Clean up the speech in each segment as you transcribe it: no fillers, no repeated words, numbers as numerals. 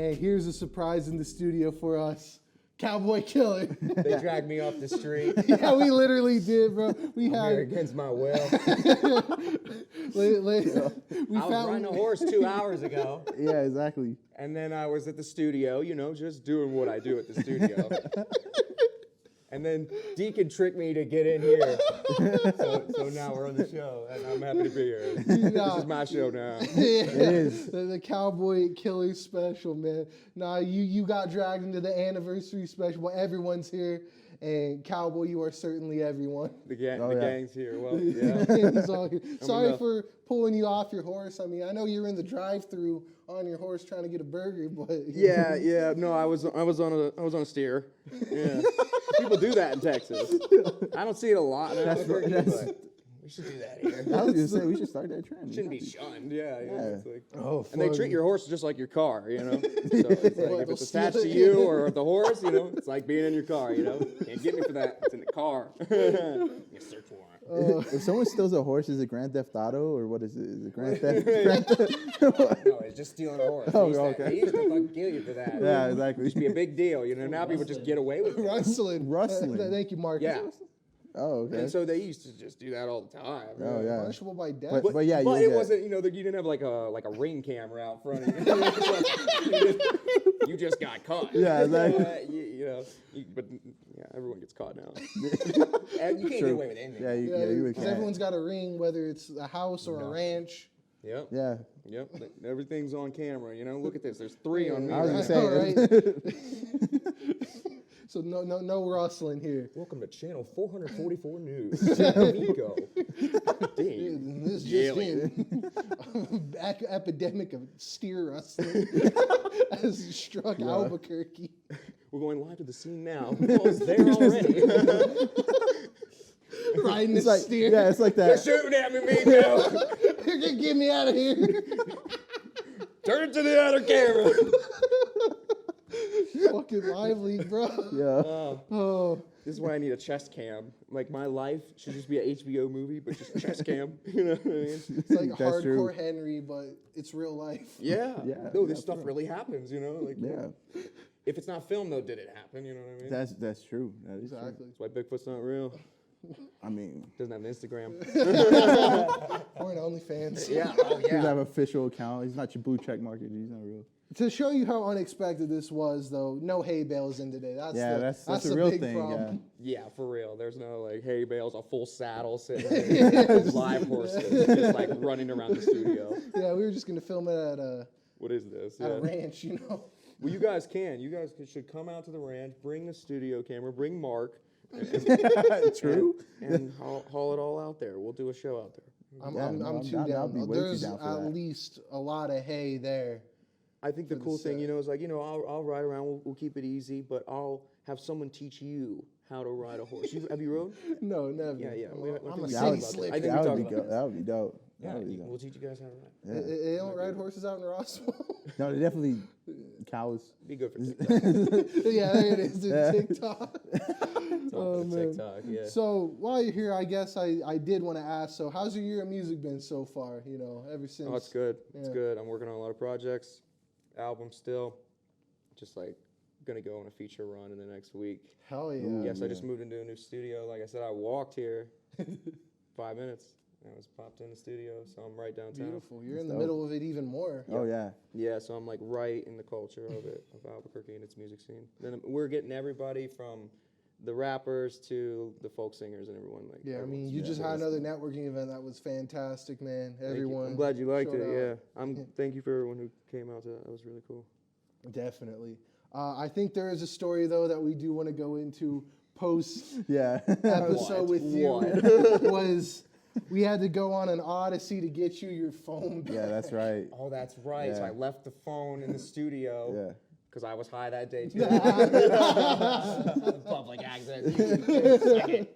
And here's a surprise in the studio for us. Cowboy Killer. They dragged me off the street. Yeah, we literally did, bro. We I'm had here against my will. we I was riding a horse 2 hours ago. Yeah, exactly. And then I was at the studio, just doing what I do at the studio. And then Deacon tricked me to get in here. So now we're on the show, and I'm happy to be here. This is my show now. Yeah, It is. the Cowboy Killer special, man. Nah, you got dragged into the anniversary special. Well, everyone's here, and Cowboy, you are certainly everyone. The Oh, yeah. gang's here. Well, yeah. He's all here. Sorry enough. for pulling you off your horse. I mean, I know you're in the drive-through on your horse trying to get a burger, but Yeah. No, I was on a steer. Yeah. People do that in Texas. I don't see it a lot. That's- but that's- we should do that here. I was gonna say we should start that trend. Shouldn't be shunned. Yeah. It's like, oh, and they fun. treat your horse just like your car, So it's like What, if it's they'll attached to steal it? you or the horse, it's like being in your car, Can't get me for that. It's in the car. You search warrant. If someone steals a horse, is it Grand Theft Auto or what is it? Is it Grand Theft? No, it's just stealing a horse. Oh, They used to fucking kill you for that. Yeah, It exactly. used to be a big deal, Now people just get away with it. Rustling. Rustling. Thank you, Mark. Yeah. Oh, okay. And so they used to just do that all the time. Oh, yeah. Punishable by death. But yeah, but you'll it get- wasn't, you didn't have like a ring camera out front of you just got caught. Yeah, exactly. But everyone gets caught now. And you can't get away with anything. Yeah, you Yeah, would. because everyone's got a ring, whether it's a house or a ranch. Yep. Yeah. Yep. Everything's on camera. Look at this. There's 3 on me. I was right gonna now. say. Right? So no rustling here. Welcome to Channel 444 News. Nico. Damn. This just Jelly. in. Epidemic of steer rustling has struck Albuquerque. We're going live to the scene now. Paul's there already. Riding It's the like steer. yeah, it's like You're that. shooting at me, Nico. Get me out of here. Turn it to the other camera. Fucking lively, bro. Yeah. Oh, This is why I need a chest cam. Like, my life should just be an HBO movie, but just chest cam. You know what I mean? it's like That's hardcore true. Henry, but it's real life. Yeah. Yeah, No, this yeah, stuff really happens, Like, Yeah. if it's not filmed, though, did it happen? You know what I mean? That's true. That is true. Exactly. That's why Bigfoot's not real. I mean, Doesn't have an Instagram. Or an OnlyFans. Yeah. Oh, he doesn't yeah. have an official account. He's not your blue check market. He's not real. To show you how unexpected this was, though, no hay bales in today. That's That's the a real big thing. problem. Yeah, for real. There's no, like, hay bales, a full saddle sitting there. Live horses just, like, running around the studio. Yeah, we were just gonna film it at What is this? a Yeah. ranch, Well, you guys can. You guys should come out to the ranch, bring the studio camera, bring Mark. True. And haul it all out there. We'll do a show out there. I'm I'm too down. I'll down. be way too There's down for at that. least a lot of hay there. I think the For the cool thing, set. is like, I'll ride around. We'll keep it easy, but I'll have someone teach you how to ride a horse. Have you rode? No, never. Yeah. I'm a we city talked about slicker. I think we That talked would be about dope. That would be dope. Yeah, That would be dope. we'll teach you guys how to ride. Yeah. They don't ride horses out in Roswell. No, they definitely cows. Be good for TikTok. Yeah, there it is. Yeah. TikTok. Oh, man. TikTok, yeah. So while you're here, I guess I did want to ask. So how's your year of music been so far? Ever since. Oh, it's good. It's Yeah. good. I'm working on a lot of projects, albums still. Just like gonna go on a feature run in the next week. Hell yeah. Ooh. Yes, I just moved into a new studio. Like I said, I walked here 5 minutes. I was popped in the studio, so I'm right downtown. Beautiful. You're in That's the dope. middle of it even more. Oh yeah. Yeah, so I'm like right in the culture of it, of Albuquerque and its music scene. Then we're getting everybody from the rappers to the folk singers and everyone. Like, Yeah, I mean, everyone's- you just had everyone's- another networking event that was fantastic, man. Thank you. Everyone. I'm glad you liked showed it. out. Yeah, thank you for everyone who came out to that. That was really cool. Definitely. I think there is a story though that we do want to go into post Yeah. episode with you. What? Was we had to go on an odyssey to get you your phone back. Yeah, that's right. Oh, that's right. So Yeah. I left the phone in the studio. Yeah. Because I was high that day too. Public access. So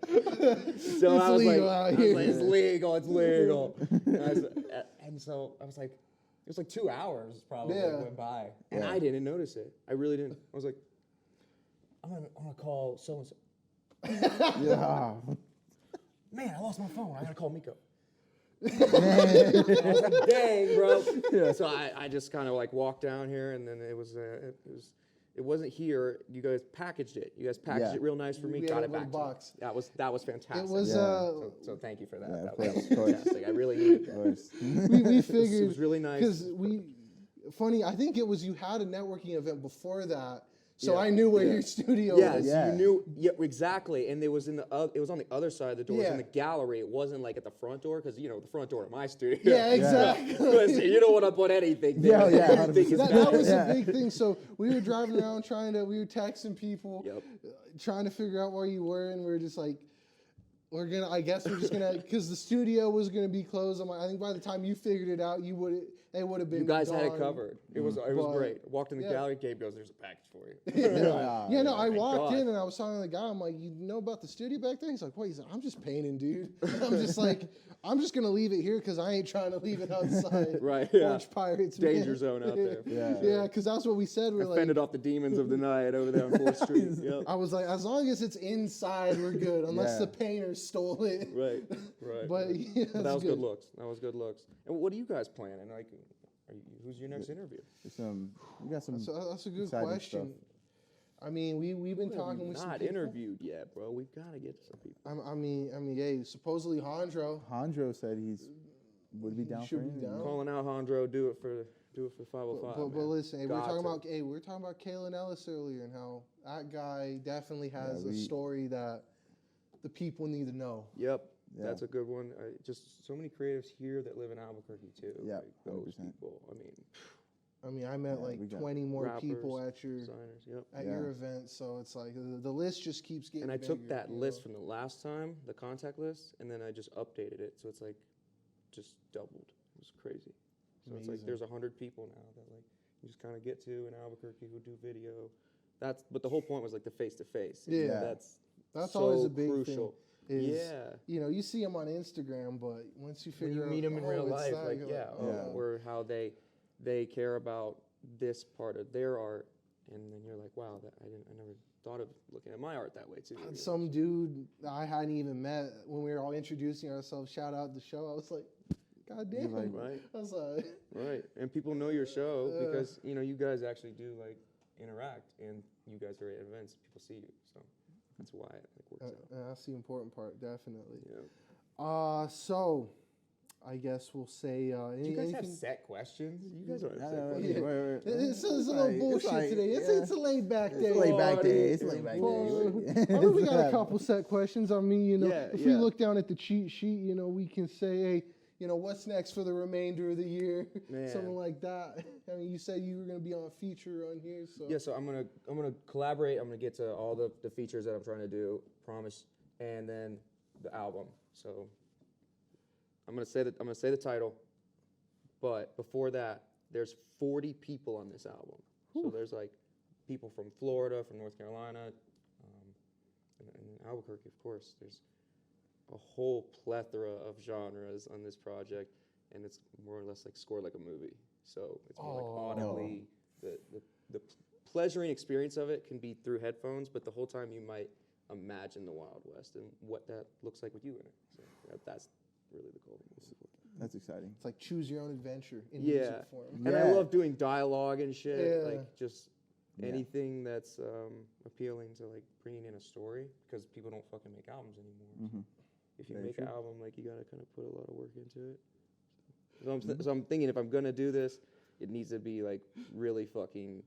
It's I was legal like, out I was here. like, it's legal, it's legal. And so I was like, it was like 2 hours probably Yeah. went by, and Yeah. I didn't notice it. I really didn't. I was like, I'm gonna call so and so. Yeah. Man, I lost my phone. I gotta call Miko. I was like, dang, bro. So I just kind of like walked down here, and then it wasn't here. You guys packaged it. You guys packaged it real nice for me. We Got had it a back little to me. box. That was fantastic. It was so thank you for that. Yeah, that of was course. fantastic. I really needed that. we figured It was really nice. because funny. I think it was you had a networking event before that, so Yeah. I knew where your studio Yes, was. Yeah. you knew. Yeah, exactly. And it was it was on the other side of the door. It was in Yeah. the gallery. It wasn't like at the front door because the front door of my studio. Yeah, exactly. Listen, you don't want to put anything there. Yeah, yeah, Anything is 100%. That bad. was a big thing. So we were driving around we were texting people, Yep. trying to figure out where you were, and we were just like, I guess we're just gonna, because the studio was gonna be closed. I think by the time you figured it out, they would have been. You guys had it gone. covered. It was But- great. Walked in the yeah. gallery. Gabe goes, "There's a package for you." Yeah, no, I my walked God. in and I was talking to the guy. I'm like, you know about the studio back there? He's like, what? He's like, I'm just painting, dude. And I'm just like, I'm just gonna leave it here because I ain't trying to leave it outside. Right, yeah. Watch pirates. Danger man. zone out there. Yeah. Yeah, because that's what we said. We're I like, fended off the demons of the night over there on 4th Street. Yep. I was like, as long as it's inside, we're good. Unless Yeah. the painter stole it. Right. Right. But yeah, But that that's was good looks. That was good looks. And what are you guys planning? Like, who's your next interview? We got some. That's a good exciting question. stuff. I mean, we've been talking with some Not people. interviewed yet, bro. We've got to get to some people. I mean, hey, supposedly Hondro Hondro said would be down should for be anything. down. Calling out Hondro, do it for 505. But man. listen, hey, we Got to. were talking about Kalen Ellis earlier and how that guy definitely has Yeah, a story that the people need to know. Yep. Yeah. That's a good one. Just so many creatives here that live in Albuquerque too. Yeah, like those 100%. people. I mean, I met Yeah, like we got 20 more people rappers, at your designers. Yep. your Yeah. event, so it's like the list just keeps getting. And I took bigger, that you list know? from the last time, the contact list, and then I just updated it, so it's like just doubled. It was crazy. So it's like Amazing. there's 100 people now that like you just kind of get to in Albuquerque who do video. But the whole point was like the face to face. Yeah. That's so always a big crucial. thing. Is, Yeah. You see them on Instagram, but once you When figure you out, meet them in real it's life, that, like you're Yeah. or how they care about this part of their art, and then you're like, wow, I never thought of looking at my art that way too. Some dude I hadn't even met when we were all introducing ourselves. Shout out the show. I was like, God damn. like, Right. I was like, Right, and people know your show because you guys actually do like interact, and you guys are at events. People see you, so that's why it like works out. that's the important part, definitely. Yeah. So I guess we'll say. Do you guys have anything? set questions? You guys don't have Yeah. set questions. It's a little bullshit today. It's a laid back day. It's a laid back day. It's It's a laid back Well, day. I mean, we got a couple set questions. I mean, Yeah, if we yeah. look down at the cheat sheet, we can say, hey, what's next for the remainder of the year? Man. Something like that. I mean, you said you were going to be on a feature on here, so. Yeah, so I'm gonna collaborate. I'm gonna get to all the features that I'm trying to do, promise, and then the album. So I'm gonna say the title, but before that, there's 40 people on this album. So there's like people from Florida, from North Carolina, and Albuquerque, of course. There's a whole plethora of genres on this project, and it's more or less like scored like a movie. So it's more like audibly the pleasuring experience of it can be through headphones, but the whole time you might imagine the Wild West and what that looks like with you in it. So that's really the goal. That's exciting. It's like choose your own adventure in Yeah. music form. And I Yeah. love doing dialogue and shit, Yeah. like just anything that's appealing to like bringing in a story, because people don't fucking make albums anymore. If you Very make true. an album, like you gotta kind of put a lot of work into it. So I'm thinking if I'm gonna do this, it needs to be like really fucking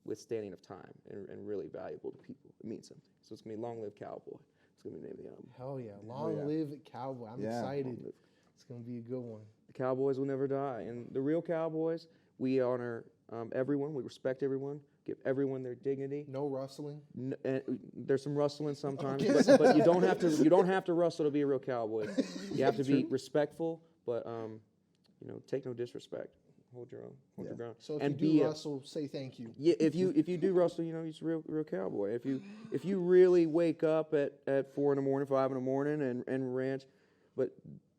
withstanding of time and really valuable to people. It means something. So it's gonna be Long Live Cowboy. It's gonna be the name of the album. Hell yeah. Long yeah. live Cowboy. I'm Yeah. excited. Long Live. It's going to be a good one. The Cowboys will never die, and the real Cowboys, we honor everyone. We respect everyone. Give everyone their dignity. No rustling. And there's some rustling sometimes, Okay. but you don't have to rustle to be a real cowboy. You have to be respectful, but take no disrespect. Hold your own, hold your ground. So if and you do rustle, say thank you. Yeah, if you do rustle, you're a real cowboy. If you really wake up at 4 a.m, 5 a.m, and ranch, but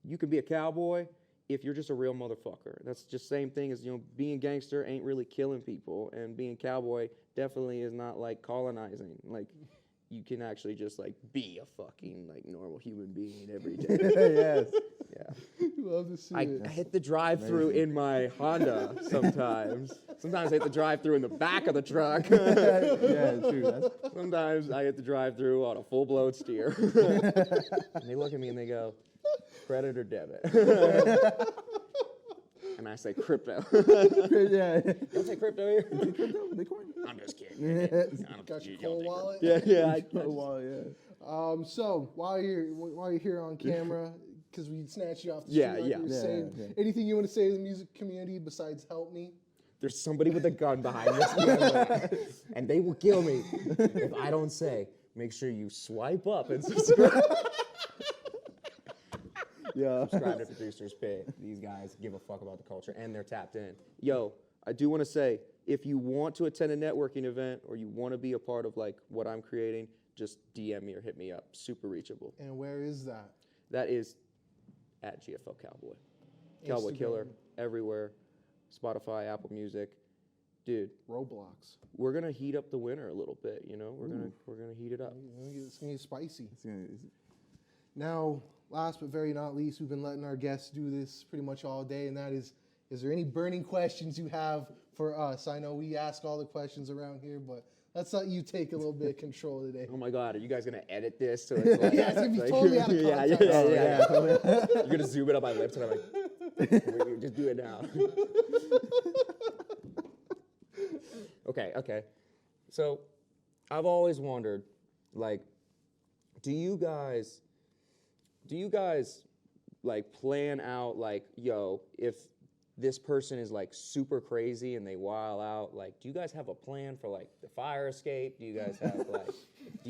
you can be a cowboy if you're just a real motherfucker. That's just same thing as being a gangster ain't really killing people, and being cowboy definitely is not like colonizing. Like you can actually just like be a fucking like normal human being every day. Yes. Yeah. Love to see I it. hit the drive-through in my Honda sometimes. Sometimes I hit the drive-through in the back of the truck. Yeah, true. Sometimes I hit the drive-through on a full-blown steer. And they look at me and they go, credit or debit? And I say crypto. Yeah. Don't say crypto here. Bitcoin. I'm just kidding. Got your cold wallet. Yeah. So while you're here on camera, because we snatched you off the Yeah, street, like yeah. you were Yeah, saying, yeah. anything you want to say to the music community besides help me? There's somebody with a gun behind this camera, and they will kill me if I don't say, make sure you swipe up and subscribe. Yeah. Subscribe to Producers Pit. These guys give a fuck about the culture, and they're tapped in. Yo, I do want to say, if you want to attend a networking event or you want to be a part of like what I'm creating, just DM me or hit me up. Super reachable. And where is that? That is at GFL Cowboy. Cowboy Instagram. Killer everywhere. Spotify, Apple Music. Dude, Roblox. we're gonna heat up the winter a little bit, you know? We're gonna heat it up. It's gonna get spicy. It's gonna- Now, last but very not least, we've been letting our guests do this pretty much all day, and that is there any burning questions you have for us? I know we ask all the questions around here, but let's let you take a little bit of control today. Oh my God, are you guys gonna edit this? So it's like, Yeah, it's gonna be totally out of context. Yeah. You're gonna zoom it on my lips and I'm like, just do it now. Okay. So I've always wondered, like, do you guys like plan out like, yo, if this person is like super crazy and they wild out, like, do you guys have a plan for like the fire escape? Do you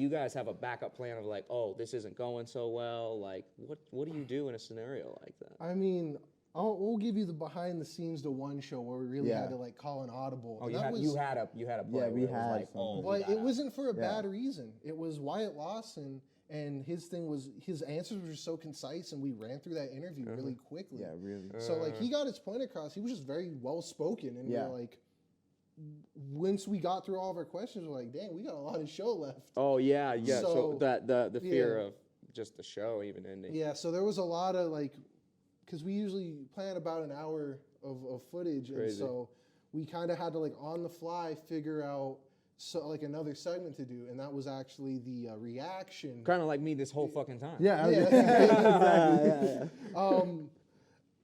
guys have a backup plan of like, oh, this isn't going so well? Like, what do you do in a scenario like that? I mean, we'll give you the behind the scenes to one show where we really Yeah. had to like call an audible. Oh, And you that had was- you had a play we where it was had like, something. oh, we But gotta- it wasn't for a Yeah. bad reason. It was Wyatt Lawson, and his thing was his answers were so concise, and we ran through that interview really quickly. Yeah, really. So like he got his point across. He was just very well spoken, and Yeah. we're like, once we got through all of our questions, we're like, dang, we got a lot of show left. Oh yeah. So So, that the fear yeah. of just the show even ending. Yeah, so there was a lot of like, because we usually plan about an hour of footage, and Crazy. so we kind of had to like on the fly figure out like another segment to do, and that was actually the reaction. Kind of like me this whole fucking time. Yeah. Yeah.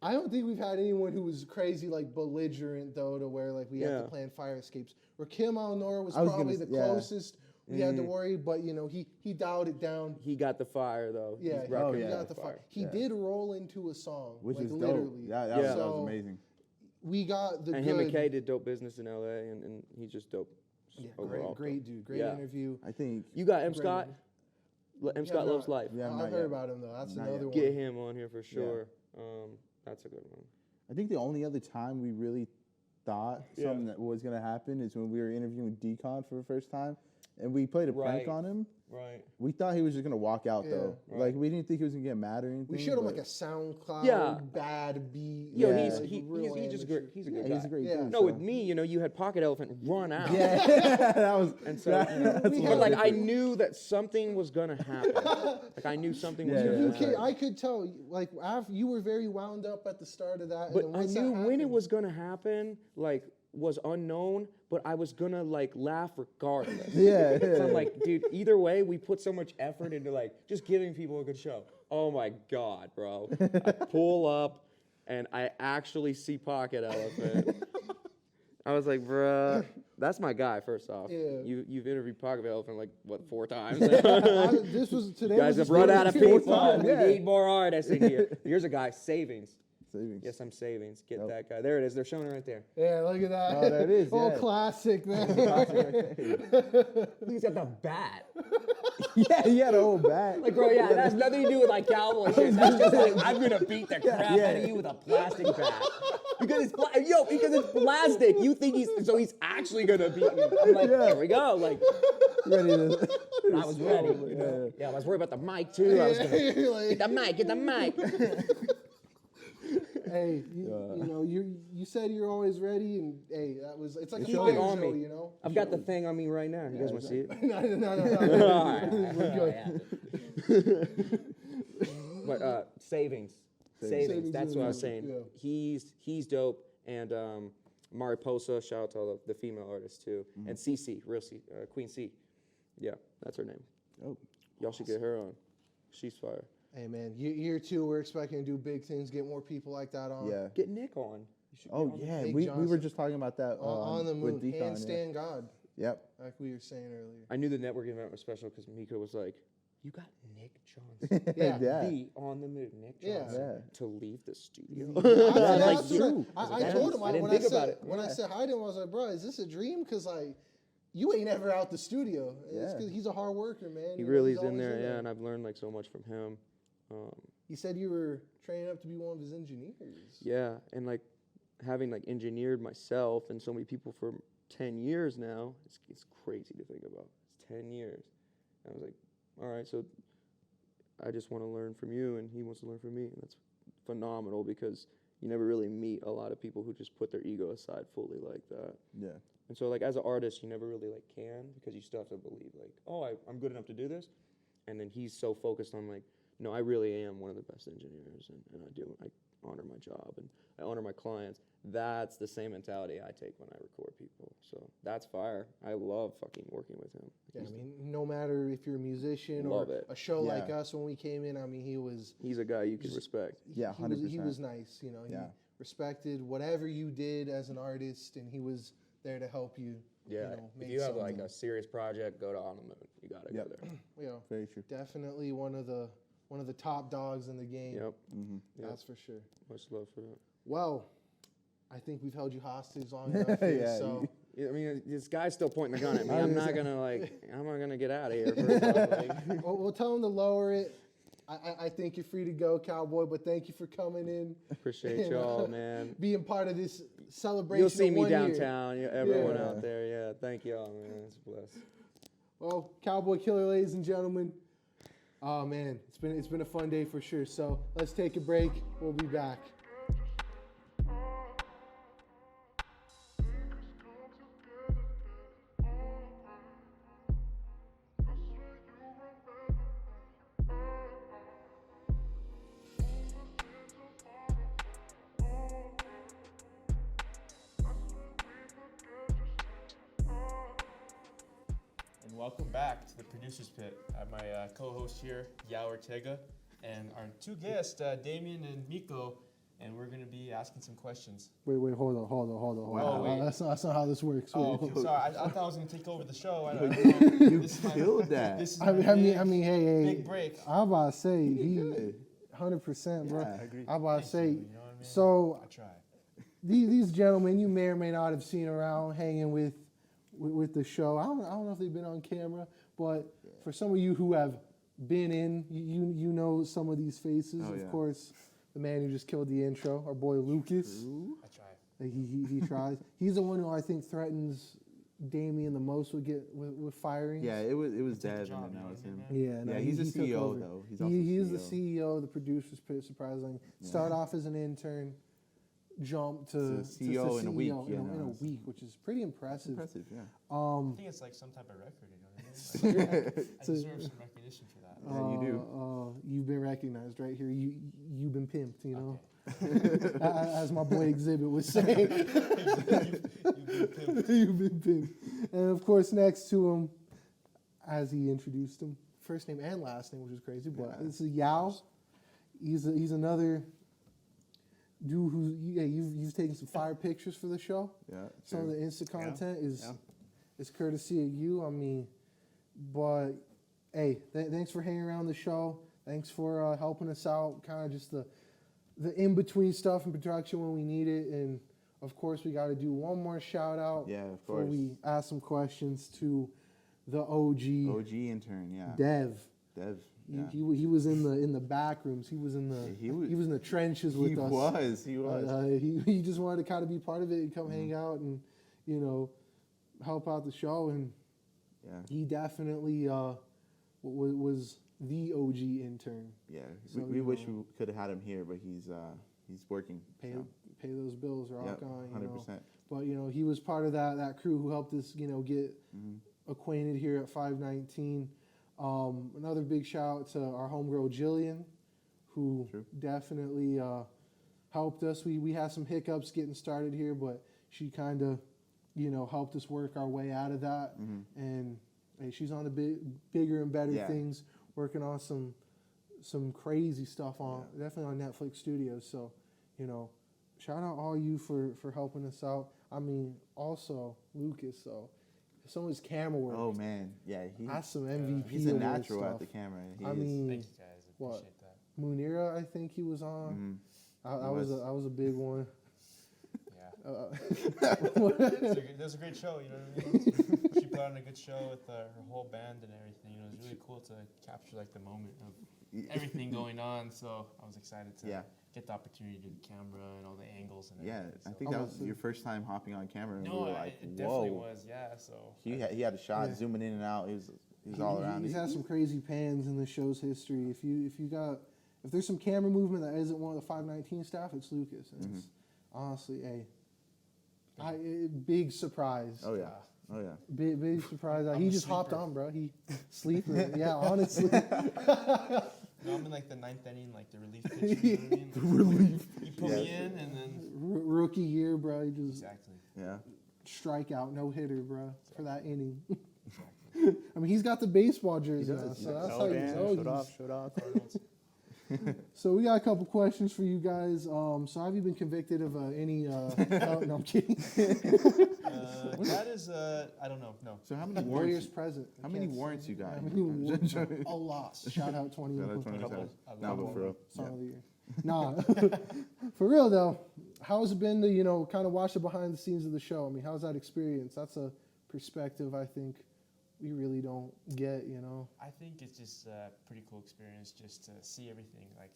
I don't think we've had anyone who was crazy like belligerent though, to where like we had Yeah. to plan fire escapes. Rakim Alnor was I was probably gonna the s- yeah. closest we had to worry, but you know he dialed it down. He got the fire though. Yeah, He's he rocking yeah. got the fire. He Yeah. did roll into a song, Which like was literally. dope. Yeah, that Yeah. was So amazing. we got the And good. him and Kay did dope business in LA, and he's just dope. Yeah, overall. great dude, great Yeah. interview. I think. You got M. Great Scott. M. Scott Yeah, Loves no, Life. Yeah, I not heard yet. about him though. That's Not another yet. one. Get him on here for sure. That's a good one. I think the only other time we really thought Yeah. something that was gonna happen is when we were interviewing Decon for the first time, and we played a prank Right. on him. Right. We thought he was just gonna walk out though. right. Like we didn't think he was gonna get mad or anything. We showed him but- like a SoundCloud Yeah. bad beat. Yo, Yeah. he's like, he, real he's just amateur. great. He's a Yeah, good guy. he's a great Yeah. dude. No, so. with me, you had Pocket Elephant run out. Yeah, that was. And so, that- you know, that's we a had- but little like I different. knew that something was gonna happen. Like I knew something was Yeah, gonna yeah, happen. yeah. I could tell, like, you were very wound up at the start of that. But and then I once that knew when it happened- was gonna happen, like was unknown, but I was gonna like laugh regardless. Yeah, So I'm yeah. like, dude, either way, we put so much effort into like just giving people a good show. Oh my God, bro. I pull up and I actually see Pocket Elephant. I was like, bruh, that's my guy, first off. Yeah. You've interviewed Pocket Elephant like, what, 4 times? This was today. You guys was have run out of his fourth people. time. We Yeah. need more artists in here. Here's a guy, Savings. Savings. Yes, I'm Savings. Get Yep. that guy. There it is. They're showing it right there. Yeah, look at that. Oh, there it is, Oh, yeah. classic, man. He's got the bat. Yeah, he had a whole bat. Like, bro, yeah, that has nothing to do with like cowboy shit. That's just like, I'm gonna beat the crap out of you with a plastic bat. Because it's because it's plastic. You think he's actually gonna beat me. I'm like, Yeah. here we go. Like, ready to. I was ready. You know? Yeah, I was worried about the mic too. I was gonna You're like, get the mic. hey, you know, you said you're always ready, and hey, it's like a Keep fire it on show, me. you know. I've got the thing on me right now. You guys want to see it? No. All right. We're good. But savings. Savings. That's what I was saying. Yeah. He's dope. And Mariposa, shout out to all the female artists too. And CC, Queen C. Yeah, that's her name. Oh, Y'all should get her on. She's fire. Hey man, year 2, we're expecting to do big things, get more people like that on. yeah. Get Nick on. You should Oh get on yeah, Big we were Johnson. just talking about that On the with moon, Deacon, handstand God, Yep. like we were saying earlier. I knew the networking event was special because Mika was like, "You got Nick Johnson, Yeah. the on the move Nick Yeah. Johnson, Yeah. to leave the studio." that's what true. I That's- told him I didn't when think I said about it. when I said hi to him, I was like, "Bro, is this a dream?" Because like, you ain't ever out the studio. It's Yeah. 'cause he's a hard worker, man. He You know, really he's is in always there, yeah, and I've learned like so much from him. He said you were training up to be one of his engineers. Yeah, and like having like engineered myself and so many people for 10 years now, it's crazy to think about. It's 10 years. And I was like, all right, so I just want to learn from you and he wants to learn from me. And that's phenomenal because you never really meet a lot of people who just put their ego aside fully like that. Yeah. And so like as an artist, you never really like can because you still have to believe like, oh, I'm good enough to do this. And then he's so focused on like, no, I really am one of the best engineers and I honor my job and I honor my clients. That's the same mentality I take when I record people. So that's fire. I love fucking working with him. Yeah, I mean, no matter if you're a musician Love or it. a show Yeah. like us when we came in, I mean, He's a guy you can respect. Yeah, he was 100%. nice. You know, he Yeah. respected whatever you did as an artist, and he was there to help you. Yeah, you know, if make you have like something. a serious project, go to On the Moon. You gotta Yep. go there. You know, Very true. definitely one of the top dogs in the game. Yep. Mm-hmm. That's for sure. Much love for that. Well, I think we've held you hostage long enough here, Yeah, so Yeah, I mean, this guy's still pointing the gun at me. I'm not gonna get out of here. Like, we'll tell him to lower it. I think you're free to go, Cowboy, but thank you for coming in. appreciate And, y'all, man. Being part of this celebration. You'll see of me 1 year. downtown. Yeah, everyone Yeah. out there. Yeah, thank y'all, man. It's blessed. Well, Cowboy Killer, ladies and gentlemen. Oh man, it's been a fun day for sure. So let's take a break. We'll be back. And welcome back to the Producer's Pit. I have my co-host here, Yao Ortega, and our two guests, Damien and Miko, and we're going to be asking some questions. Wait, hold on. Wow, wait. That's not how this works. Oh, Wait. okay, sorry. I thought I was going to take over the show. You This is my- killed that. This is I my mean, hey. big break. I'm about to say he Good. 100%, bro. Yeah, I agree. I'm about to Thank say. you, you know what I mean? So I try. these gentlemen, you may or may not have seen around hanging with the show. I don't know if they've been on camera, but for some of you who have been in, you know some of these faces. Oh, Of yeah. course, the man who just killed the intro, our boy Lucas. I try. He tries. He's the one who I think threatens Damien the most with firing. Yeah, it was Take the Dev, job, and then you that know was what I him. mean, Yeah, no, Yeah, he's he the took CEO over. though. He's also He is the CEO. CEO of the Producers Pit. Surprisingly, start off as an intern, jump to CEO in a week, CEO you in know, a it's- week, which is pretty impressive. Impressive, yeah. I think it's like some type of record, you know what I mean? Like, I So- deserve some recognition for that. Yeah, you do. You've been recognized right here. You've been pimped. You know, as my boy Exhibit would say. You've been pimped. And of course, next to him, as he introduced him, first name and last name, which is crazy. But Yeah. this is Yao. He's another dude who you've taken some fire pictures for the show. Yeah, Some of true. the Insta content is Yeah. is courtesy of you. I mean, but hey, thanks for hanging around the show. Thanks for helping us out. Kind of just the in between stuff in production when we need it. And of course, we got to do one more shout out Yeah, of before course. we ask some questions to the OG, OG intern, yeah. Dev. Dev. He, Yeah. he was in the back rooms. He was in the He was- he was in the trenches with He us. was. He was. He just wanted to kind of be part of it and come hang out and help out the show. And Yeah. he definitely was the OG intern. Yeah. So, we you wish know- we could have had him here, but he's working. Pay so. pay those bills, rock Yep, on. 100%. But he was part of that crew who helped us get Mhm. acquainted here at 519. Another big shout out to our homegirl Jillian, who True. definitely helped us. We had some hiccups getting started here, but she kind of, helped us work our way out of that. And hey, she's on the bigger and better Yeah. things, working on some crazy stuff definitely on Netflix Studios. So, shout out all you for helping us out. I mean, also Lucas. So, some of his camera work. Oh man, yeah, That's some MVP. he's a award natural stuff. at the camera. He I is. mean, Thank you guys. I what? appreciate that. Munira, I think he was on. Mhm. I He was a big one. Yeah. It was a great show, you know what I mean? She put on a good show with her whole band and everything. It was really cool to capture like the moment of everything going on. So I was excited to Yeah. get the opportunity to do the camera and all the angles and Yeah, everything. I so. think that was your first time hopping on camera, and No, we were I- like, it definitely whoa. was. Yeah. So He had a shot Yeah. zooming in and out. He was all around. He's had some crazy pans in the show's history. If there's some camera movement that isn't one of the 519 staff, it's Lucas. And it's honestly a big surprise. Oh yeah, oh yeah. Big surprise. I'm He a just hopped sleeper. on, bro. He sleeper. Yeah, honestly. no, I'm in like the ninth inning, like the relief pitcher. You know what I mean? Like, Relief. You put me in, and then Rookie year, bro. He just exactly. Yeah. strikeout, no hitter, bro, for that inning. Exactly. I mean, he's got the baseball jersey does, now, he so does. that's how you know. Showed off. So we got a couple questions for you guys. So have you been convicted of any? No, I'm kidding. That is, I don't know. No. So how many Warriors warrants? present. How I many can't say. warrants you got? How many warrants? A lot. Shout out 20. Shout out 20 Couple. times. A No, lot. but for real. Song Yeah. of the year. Nah, for real though. How has it been to kind of watch the behind the scenes of the show? I mean, how's that experience? That's a perspective I think we really don't get. I think it's just a pretty cool experience just to see everything like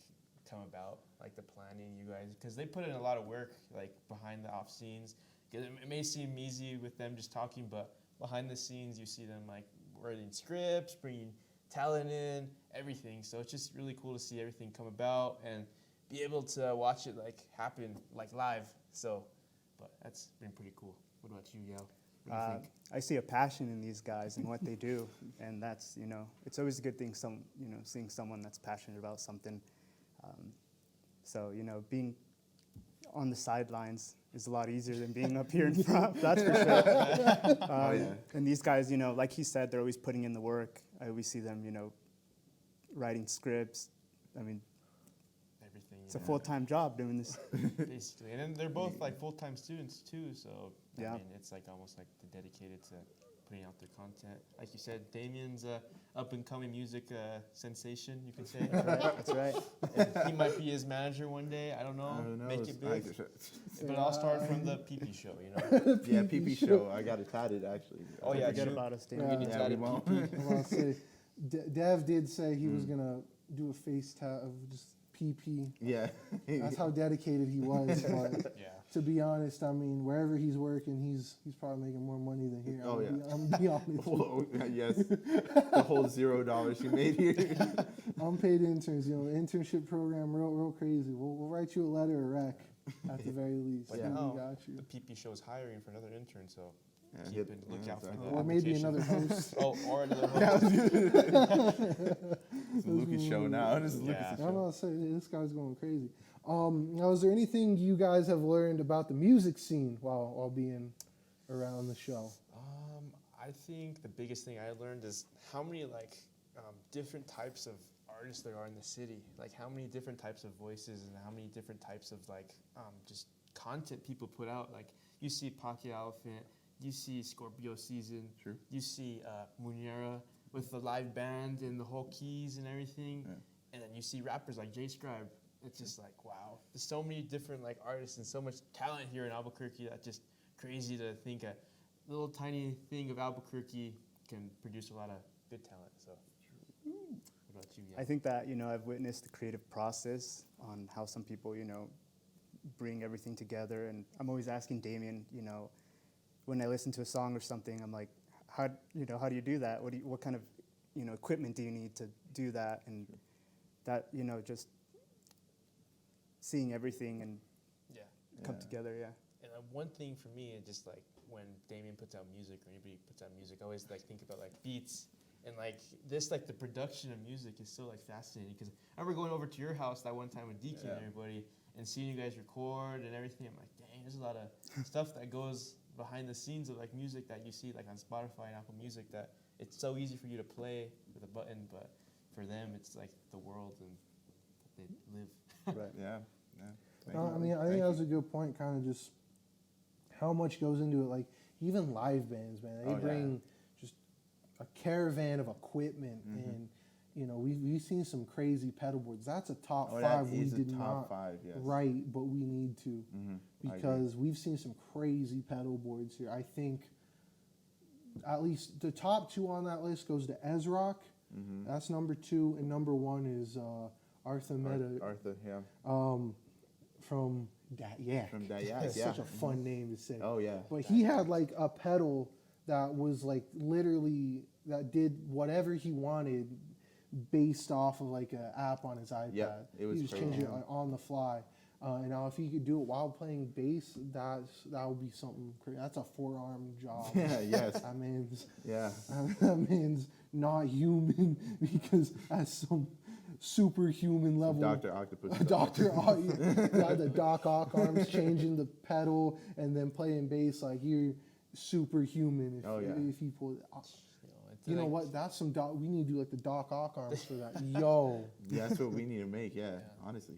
come about, like the planning, you guys, because they put in a lot of work like behind the off scenes. 'Cause it may seem easy with them just talking, but behind the scenes you see them like writing scripts, bringing talent in, everything. So it's just really cool to see everything come about and be able to watch it like happen like live. So, but that's been pretty cool. What about you, Yao? What do you think? I see a passion in these guys and what they do, and that's it's always a good thing. Seeing someone that's passionate about something. So being on the sidelines is a lot easier than being up here in front. That's for sure. Oh yeah. And these guys, like he said, they're always putting in the work. I always see them, writing scripts. I mean, Everything. it's a full-time job doing this. Basically, and then they're both like full-time students too. So Yeah. I mean, it's like almost like they're dedicated to putting out their content. Like you said, Damien's a up-and-coming music sensation, you could say. That's right. And he might be his manager one day. I don't know. I don't know. Make It's- it big. But it all started from the PP show, Yeah, PP show. I got it tatted actually. Oh, yeah, Forget you- about us, Yeah. Damien. We need to Yeah, add we a won't. PP. Well, I'll say, Dev did say he was gonna do a face tat of just PP. Yeah. That's how dedicated he was. But Yeah. to be honest, I mean, wherever he's working, he's probably making more money than here. Oh, yeah. I'm gonna be honest. Whoa, yes. The whole $0 you made here. Unpaid interns, the internship program, real crazy. We'll write you a letter or rec at the very least. But Yeah, now we got you. the PP show is hiring for another intern, so Yeah, keep hit- a lookout for exactly. that. Or maybe application. another host. Oh, or another host. It's a Lucas show now. This is Yeah. Lucas' I'm show. not saying this guy's going crazy. Now, is there anything you guys have learned about the music scene while being around the show? I think the biggest thing I learned is how many different types of artists there are in the city. Like how many different types of voices and how many different types of just content people put out. Like you see Pocket Elephant, you see Scorpio Season, True. you see Munera with the live band and the whole keys and everything, Yeah. and then you see rappers like Jay Scribe. It's just like wow, there's so many different artists and so much talent here in Albuquerque. That's just crazy to think a little tiny thing of Albuquerque can produce a lot of good talent. So, what about you? I think that I've witnessed the creative process on how some people bring everything together, and I'm always asking Damien, when I listen to a song or something, I'm like, how do you do that? What kind of equipment do you need to do that? And that just seeing everything and Yeah. come Yeah. together, yeah. And one thing for me is just when Damien puts out music or anybody puts out music, I always think about beats And like this, like the production of music is so like fascinating because I remember going over to your house that one time with Deacon and everybody and seeing you guys record and everything. I'm like, dang, there's a lot of stuff that goes behind the scenes of like music that you see like on Spotify and Apple Music that it's so easy for you to play with a button, but for them it's like the world and that they live. Right. Yeah. Thank I you. mean, I think that was a good point. Kind of just how much goes into it. Like even live bands, man, they Oh, yeah. bring just a caravan of equipment, and you know we've seen some crazy pedal boards. That's a top Oh, five that we is a did top not 5, yes. write, but we need to I agree. because we've seen some crazy pedal boards here. I think at least the top 2 on that list goes to Ezrock. That's number 2, and number 1 is Arthur Meta. Arthur, yeah. From Dayak. From Dayak, That's yeah. such a fun name to say. Oh, yeah. But he had like a pedal that was like literally that did whatever he wanted based off of like an app on his iPad. Yeah, it was he just crazy. changed it on the fly. And now if he could do it while playing bass, that would be something crazy. That's a forearm job. Yeah, yes. That man's Yeah. that man's not human because at some superhuman level. Dr. Octopus. Doctor Ock, got the Doc Ock arms changing the pedal and then playing bass like you're superhuman. If, Oh, yeah. if you pull, It's you know like- what? That's some we need to do like the Doc Ock arms for that. Yo, Yeah, that's what we need to make, yeah, honestly.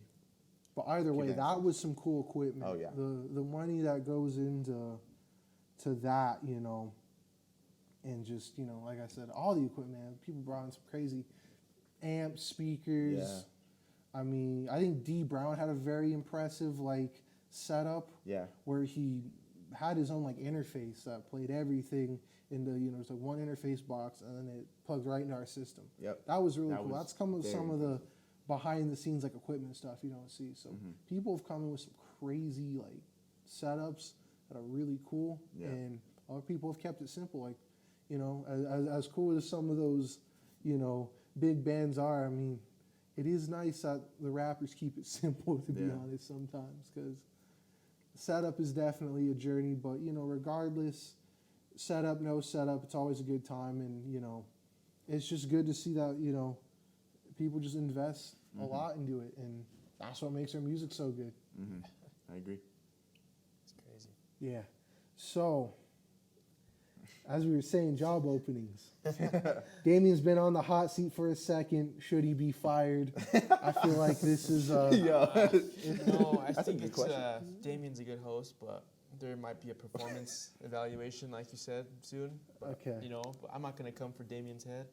but either way, Keep that was some cool equipment. Oh, yeah. The money that goes into that, you know, and just you know, like I said, all the equipment. Man, people brought in some crazy amps, speakers. Yeah. I mean, I think D Brown had a very impressive like setup Yeah. where he had his own like interface that played everything in the it's like one interface box and then it plugged right into our system. Yep. That was really That cool. was That's come with some very of the behind the scenes like equipment stuff you don't see. So people have come in with some crazy like setups that are really cool, Yeah. and other people have kept it simple. Like as cool as some of those big bands are. I mean, it is nice that the rappers keep it simple, to be Yeah. honest, sometimes, because setup is definitely a journey. But regardless, setup, no setup, it's always a good time, and it's just good to see that people just invest a lot into it, and that's what makes their music so good. I agree. It's crazy. Yeah. So, as we were saying, job openings. Damien's been on the hot seat for a second. Should he be fired? I feel like this is. No, I That's a think good it's question. Damien's a good host, but there might be a performance evaluation, like you said, soon. Okay. But I'm not gonna come for Damien's head.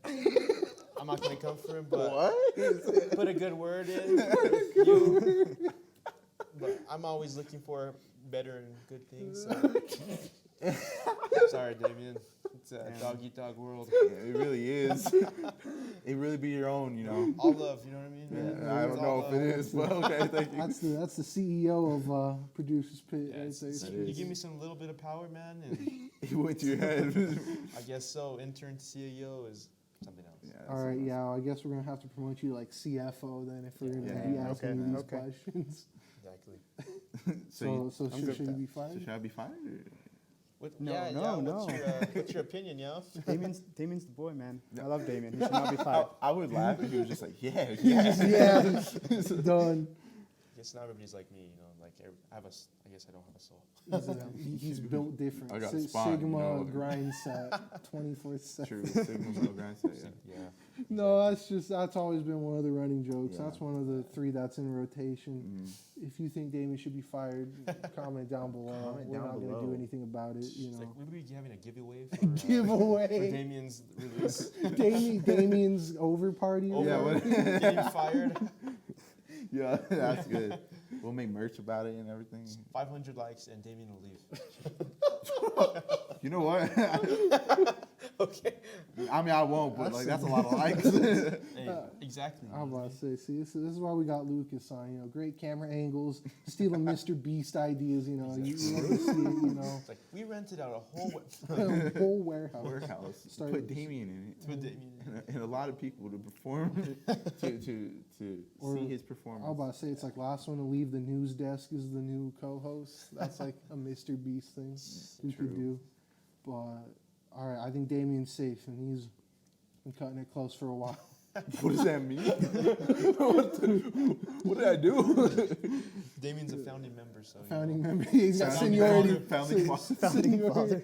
I'm not gonna come for him, but What? put a good word in for you. But I'm always looking for better and good things. So. Sorry, Damien. It's a dog eat dog world. It really is. It really be your own, All love, you know what I mean? Yeah, I don't know if it is, but okay, thank you. That's the CEO of Producers Pit Yeah, right it's- there. it's- That you is. give me some little bit of power, man, and It went to your head. I guess so. Intern to CEO is something else. Yeah, All right, yeah. I guess we're gonna have to promote you like CFO then if we're gonna be Yeah. asking you these Okay. questions. Exactly. So I'm good should with you be So fired? should I be fired? Or? No, yeah, no, yeah. no. What's your opinion, yo? Damien's the boy, man. I love Damien. He should not be fired. I would laugh if he was just like, yeah. Yeah, done. I guess not everybody's like me, like I guess I don't have a soul. He's built different. I got spine, Sigma grind set, 24/7. True. Sigma male grind set, yeah. Yeah. No, that's always been one of the running jokes. Yeah. That's one of the 3 that's in rotation. If you think Damien should be fired, comment down below. Comment We're down not below. gonna do anything about it. It's like we would be having a giveaway for, for Giveaway. Damien's release. Damien's over party. Over, Yeah, what- getting fired. Yeah, that's good. We'll make merch about it and everything. 500 likes and Damien will leave. You know what? Okay. I mean, I won't, but like that's a lot of likes. Hey, exactly. I'm about to say, see, this is why we got Lucas on. Great camera angles, stealing Mr. Beast ideas. You love to see it. It's like we rented out a whole A whole warehouse. Warehouse. Start- Put Damien in it. with Damien. And a lot of people to perform to Or- see his I performance. was about to say it's like last one to leave the news desk is the new co-host. That's like a Mr. Beast thing we could True. do. But all right, I think Damien's safe, and he's Been cutting it close for a while. What does that mean? What did I do? Damien's a founding member, so Founding member. He's got Founding seniority. founding Founding father.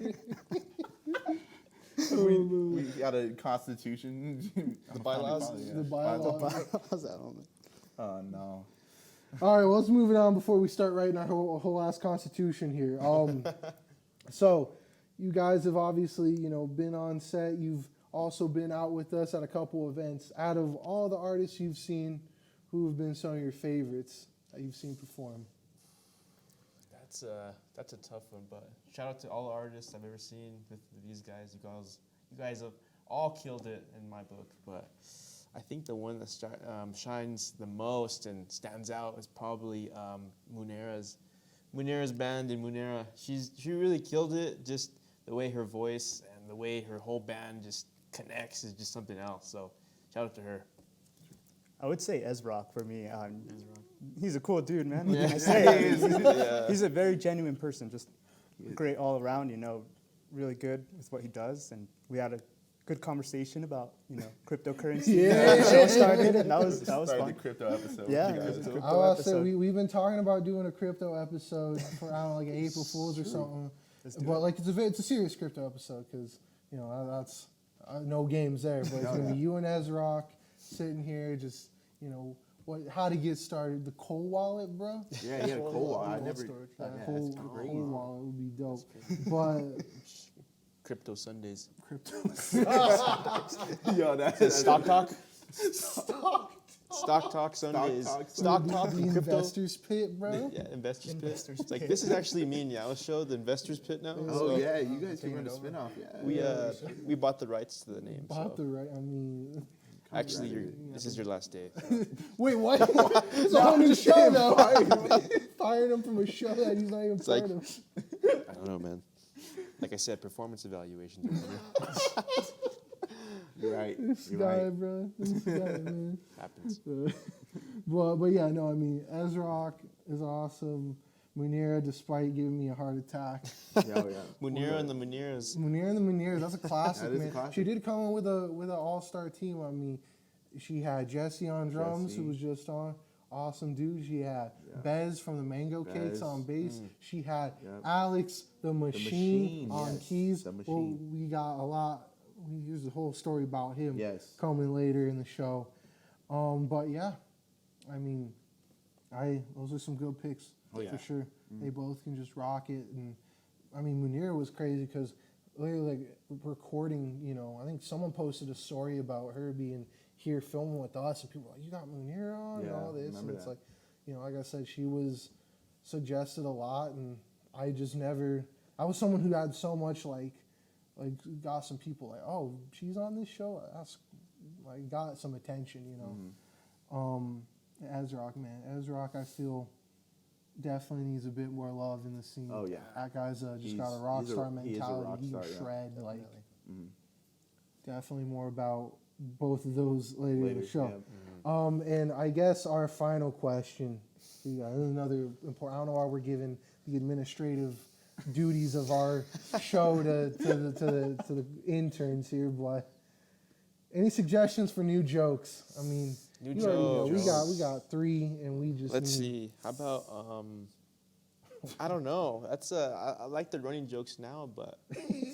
we got a constitution. The bylaws? The bylaws. How's that on? Oh no. All right, well, let's move it on before we start writing our whole ass constitution here. So, you guys have obviously, been on set. You've also been out with us at a couple events. Out of all the artists you've seen, who have been some of your favorites that you've seen perform? That's a tough one, but shout out to all the artists I've ever seen with these guys. You guys have all killed it in my book, but I think the one that shines the most and stands out is probably Munera's band in Munera. She really killed it. Just the way her voice and the way her whole band just connects is just something else. So shout out to her. I would say Ezrock for me. He's a cool dude, man. Yeah. What can I say? Yeah. He's a very genuine person, just great all around, really good with what he does. And we had a good conversation about, cryptocurrency. Yeah. The show started, and that was Started the fun. crypto episode. Yeah, with you it was guys. a crypto I was say episode. we've been talking about doing a crypto episode for I don't know, like April Fools or something. Let's do But it. like it's a serious crypto episode because that's no games there. But it's gonna be you and Ezrock sitting here just how to get started. The cold wallet, bro. Yeah, he had a cold one. I never. storage. That Yeah, cold that's crazy. wallet would be dope. But Crypto Sundays. crypto Yo, that's Stock Talk? Stock Talk Sundays. Talk Stock Talk the and crypto. investors pit, bro. Yeah, Investors Pit. Investors It's like, Pit. this is actually me and Yao's show, the Investors Pit now. Oh So yeah, you guys came in a spinoff. Yeah. we bought the rights to the name. Bought So. the right. I mean, Actually, this is your last day. wait, what? It's a whole new show now. Firing him from a show that he's not even like- part of. I don't know, man. Like I said, performance evaluations. You're right. This You're guy, right. bro. This guy, man. Happens. But yeah, no, I mean, Ezrock is awesome. Munera, despite giving me a heart attack. Yeah, oh, yeah. Munira and the Muniras. Munera and the Muneras, that's a classic, That is a man. classic. She did come in with an all-star team. I mean, she had Jesse on drums, Jesse. who was just on. Awesome dude. She had Bez from the Mango Cakes Bez. on bass. She had Yep. Alex the Machine, Machine, on yes, keys. the Well, Machine. we got a lot. Here's a whole story about him Yes. coming later in the show. But yeah, I mean, those are some good picks Oh, yeah. for sure. They both can just rock it, and I mean, Munira was crazy because literally like recording. I think someone posted a story about her being here filming with us, and people were like, "You got Munira on and Yeah, all this," remember and it's that. like, like I said, she was suggested a lot, and I just never. I was someone who had so much like got some people like, "Oh, she's on this show." That's like got some attention, Ezrock, man, Ezrock, I feel definitely needs a bit more love in the scene. Oh, yeah. That guy's just He's- got a rock he's a- star he is a mentality. rock He star, can yeah. shred like Mhm. definitely more about both of those later in Later, the show. yeah. And I guess our final question. This is another important. I don't know why we're giving the administrative duties of our show to the interns here, but any suggestions for new jokes? I mean, New you already know, jokes. we got 3, and we just Let's need- see. How about I don't know. That's I like the running jokes now, but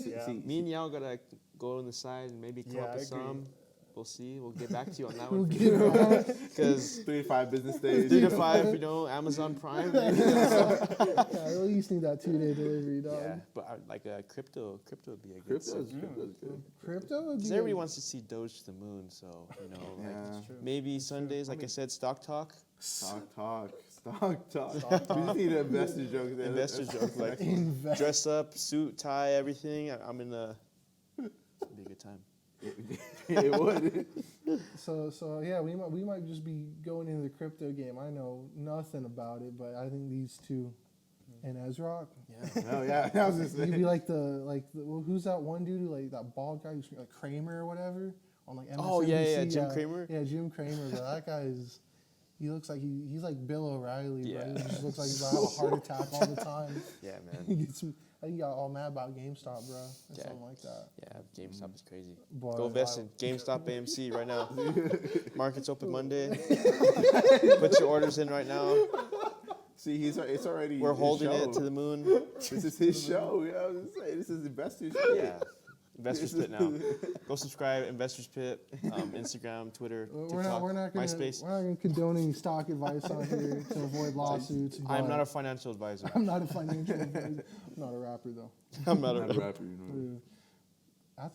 Yeah. me and Yao gotta go on the side and maybe come Yeah, up with I agree. some. We'll see. We'll get back to you on that We'll one. get around. Because 3 to 5 business days. 3 to 5, Amazon Prime. Yeah, I at least need that 2-day delivery, dog. Yeah, but like crypto would be a good. Crypto's good. Crypto would be. Because everybody wants to see Doge to the moon, so like Yeah. maybe Sundays, like I said, stock talk, Stock talk. We just need an investor joke there. investor joke, like Invest- dress up, suit, tie, everything. I'm in the. It'd be a good time. It would. So yeah, we might just be going into the crypto game. I know nothing about it, but I think these two and Ezrock. Yeah. Oh yeah, I was just You'd be saying. like well, who's that one dude who, like that bald guy who's like Kramer or whatever on like MSNBC? Oh, yeah, Jim Cramer? Yeah, Jim Cramer. But that guy is. He looks like he's like Bill O'Reilly, Yeah. but he just looks like he's gonna have a heart attack all the time. Yeah, He man. gets You got all mad about GameStop, bro, or Yeah. something like that. Yeah, GameStop is crazy. But Go invest in GameStop AMC right now. Market's open Monday. Put your orders in right now. See, it's already. We're his holding show. it to the moon. This is his show. You know what I'm saying? This is Investors Show. Yeah. Investors Pit now. Go subscribe, Investors Pit, Instagram, Twitter, TikTok, MySpace. We're not gonna condone any stock advice on here to avoid lawsuits. I'm but not a financial advisor. I'm not a financial advisor. I'm not a rapper though. I'm not a rapper, you know.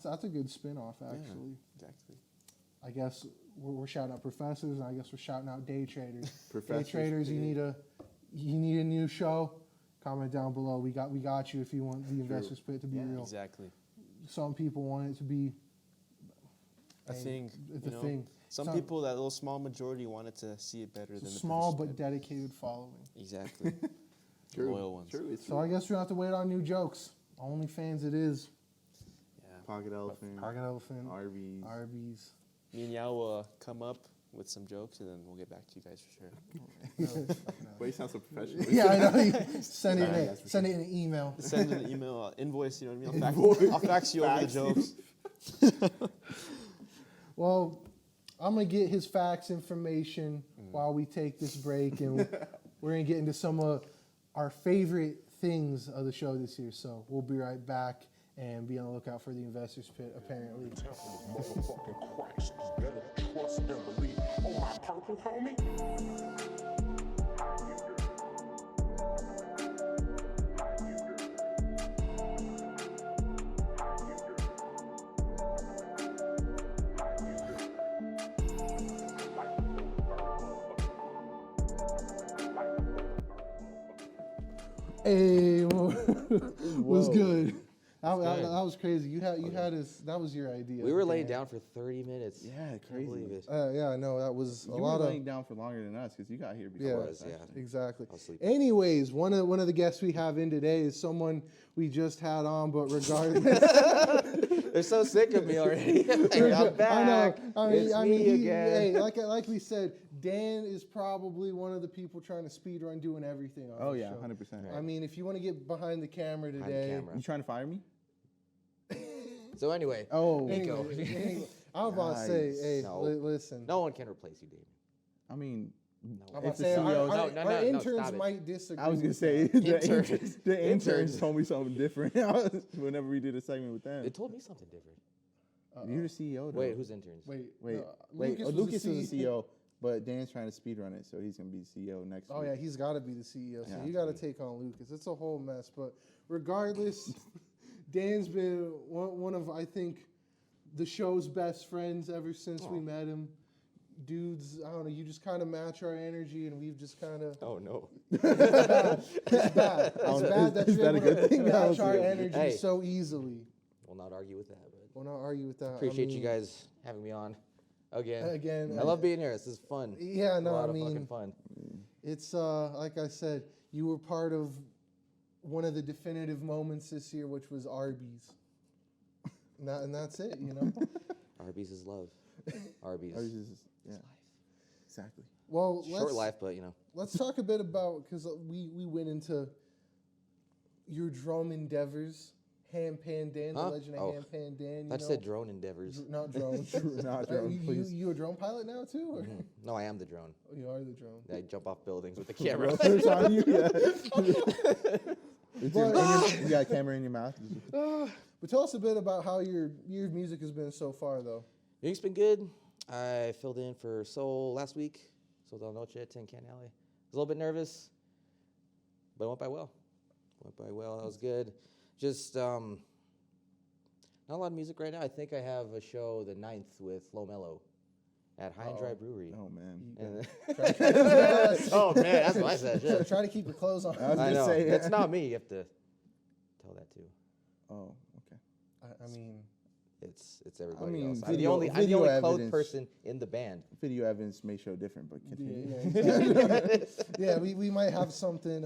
That's a good spin-off, actually. Exactly. I guess we're shouting out professors, and I guess we're shouting out day traders. Day Professors, traders, you need a new show. Comment down below. We got you if you want the Investors Pit to be real. Exactly. Some people want it to be A thing. It's you a know? thing. Some people, that little small majority, wanted to see it better than the Small but Investors dedicated following. Pit. Exactly. True. Loyal ones. True. It's So I guess we don't have to wait on new jokes. OnlyFans it is. Yeah. Pocket Elephant, Target Elephant, Arby's. Arby's. Me and Yao will come up with some jokes, and then we'll get back to you guys for sure. Wait, you sound so professional. Yeah, I know. Send it in an email. Send an email, invoice, you know what I mean? I'll fax you over the jokes. Well, I'm gonna get his fax information while we take this break, and we're gonna get into some of our favorite things of the show this year. So we'll be right back and be on the lookout for the Investors Pit. Apparently, Motherfucking Christ, you better trust and believe. Oh, my purple homie. hey, was good. That good. was crazy. You had his. That was your idea. We were laying Dan. down for 30 minutes. Yeah, Can't crazy. believe it. Yeah, I know that was a You lot were of. laying down for longer than us because you got here before Yeah. us. Was, yeah. actually. Exactly. I was sleeping. Anyways, one of the guests we have in today is someone we just had on, but regardless, They're so sick of me already. I'm back. I know. It's me again. Hey, like we said, Dan is probably one of the people trying to speed run doing everything on Oh the yeah, show. 100%. I mean, if you want to get behind the camera Behind the today, camera. You trying to fire me? So anyway, Oh, Nico. anyway, I was about to say, Nice. hey, No. listen. no one can replace you, Damien. I mean, No. I'm about If to the say, CEOs our No, interns stop it. might disagree. I was gonna with say that. the Interns. interns, the interns Interns. told me something different whenever we did a segment with them. It told me something different. You're the CEO. Though. Wait, who's interns? Wait, Wait, no, wait. was Lucas is the CEO, but Dan's trying to speed run it, so he's gonna be the CEO next Oh week. yeah, he's got to be the CEO. So Yeah. you got to take on Lucas. It's a whole mess. But regardless, Dan's been one of, I think, the show's best friends ever since we met him. Dudes, I don't know. You just kind of match our energy, and we've just kind of. Oh no. It's bad. It's bad that is you're that a able good to thing? No, match it's our good. energy Hey. so easily. We'll not argue with that, but We'll not argue with that. appreciate you guys having me on again. Again, I love being here. This is fun. Yeah, a no, lot I of fucking mean, fun. it's like I said, you were part of one of the definitive moments this year, which was Arby's. And that's it, you know. Arby's is love. Arby's. Or is this- yeah, Life. exactly. Well, Short life, but you know. let's talk a bit about, because we went into your drum endeavors, Hand Pan Dan, the Huh? legend of Oh. Hand Pan Dan. You I know? said drone endeavors. Not drone. Not drone, please. You a drone pilot now too? Or? Mhm. No, I am the drone. Oh, you are the drone. I jump off buildings with the camera. It's on you. Yeah. You got a camera in your mouth. But tell us a bit about how your music has been so far, though. Music's been good. I filled in for Soul last week. Soul Del Noche at Tin Can Alley. I was a little bit nervous, but it went by well. That was good. Just not a lot of music right now. I think I have a show the 9th with Low Mellow at High and Dry Brewery. Oh man. And Try oh man, that's what I said. to, Shit. try to keep your clothes on. I was I gonna know. say, It's not me. You have to tell that too. Oh, okay. I mean, It's everybody mean, else. I'm the video- only video clothed evidence. person in the band. Video evidence may show different, but continue. yeah, we might have something.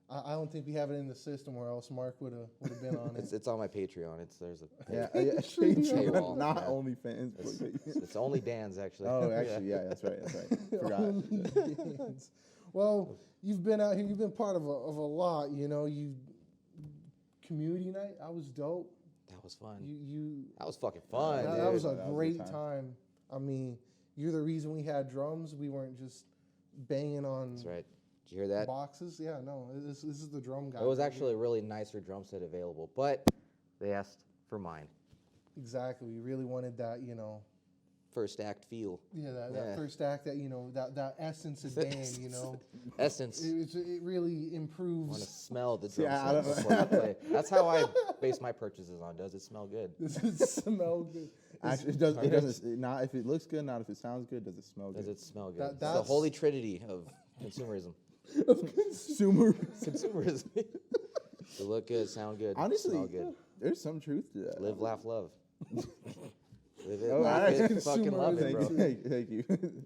I don't think we have it in the system, or else Mark would have been on it. It's on my Patreon. There's a Yeah, Paywall, not yeah. OnlyFans. it's only Dan's actually. Oh, actually, yeah, that's right. Forgot. Well, you've been out here. You've been part of a lot. You know, community night. That was dope. That was fun. You That was fucking fun, that, dude. that was a That was a good great time. time. I mean, you're the reason we had drums. We weren't just banging on That's right. Did you hear that? boxes. Yeah, no, this is the drum guy. It was right actually here. a really nicer drum set available, but they asked for mine. Exactly. We really wanted that, you know. First act feel. Yeah, that Yeah. first act, that, you know, that essence of Dan, you know. Essence. It really Want to improves. smell the See, drum I set don't- before you play. That's how I base my purchases on. Does it smell good? Does it smell good? Actually, it does. It doesn't. Not if it looks good. Not if it sounds good. Does it smell Does good? it smell good? That- It's the that's- holy trinity of consumerism. Consumer. Consumerism. To look good, sound good, Honestly, smell good. there's some truth to that. Live, laugh, love. Live it, Oh, laugh alright. it, fucking love it, bro. Thank you.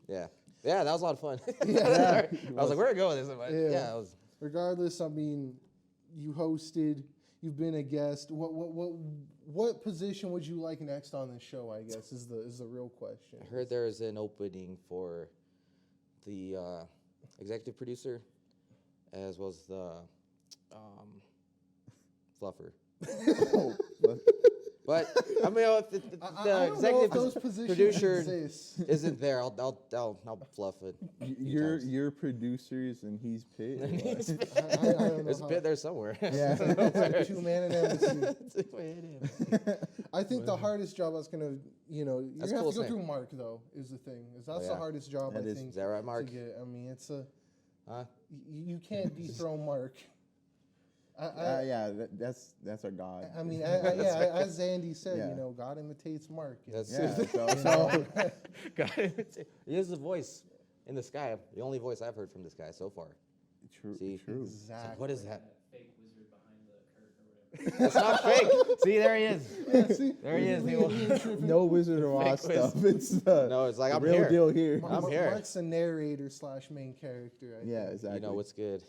Yeah. Yeah, that was a lot of fun. Yeah. I was like, where to go with this? But Yeah. yeah, it was. Regardless, I mean, you hosted, you've been a guest. What position would you like next on this show? I guess is the real question. I heard there is an opening for the executive producer as well as the fluffer. But I mean, if the I don't know if those executive positions producer exist. isn't there, I'll fluff it. You're producers and he's paid. I don't know. There's a how- bit there somewhere. Yeah. Two-man and embassy. Yeah, I think the hardest job that's gonna, you know, you're That's gonna cool have to go saying. through Mark though. Is the thing. That's Oh, the yeah. hardest job That I is- think. Is that right, Mark? To get. I mean, it's a Huh? you can't dethrone Mark. I Yeah, that's our God. I mean, as Andy said, Yeah. you know, God imitates Mark. That's Yeah. So He is the voice in the sky. The only voice I've heard from this guy so far. true. See? True. Exactly. What is that? Fake wizard behind the curtain or whatever. It's not fake. See, there he is. Yeah, see, There he is. we- People. we ain't tripping. No Wizard of Oz Fake quiz. stuff. It's No, it's like the I'm real here. deal here. I'm here. Mark's a narrator / main character. I Yeah, think. exactly. You know what's good.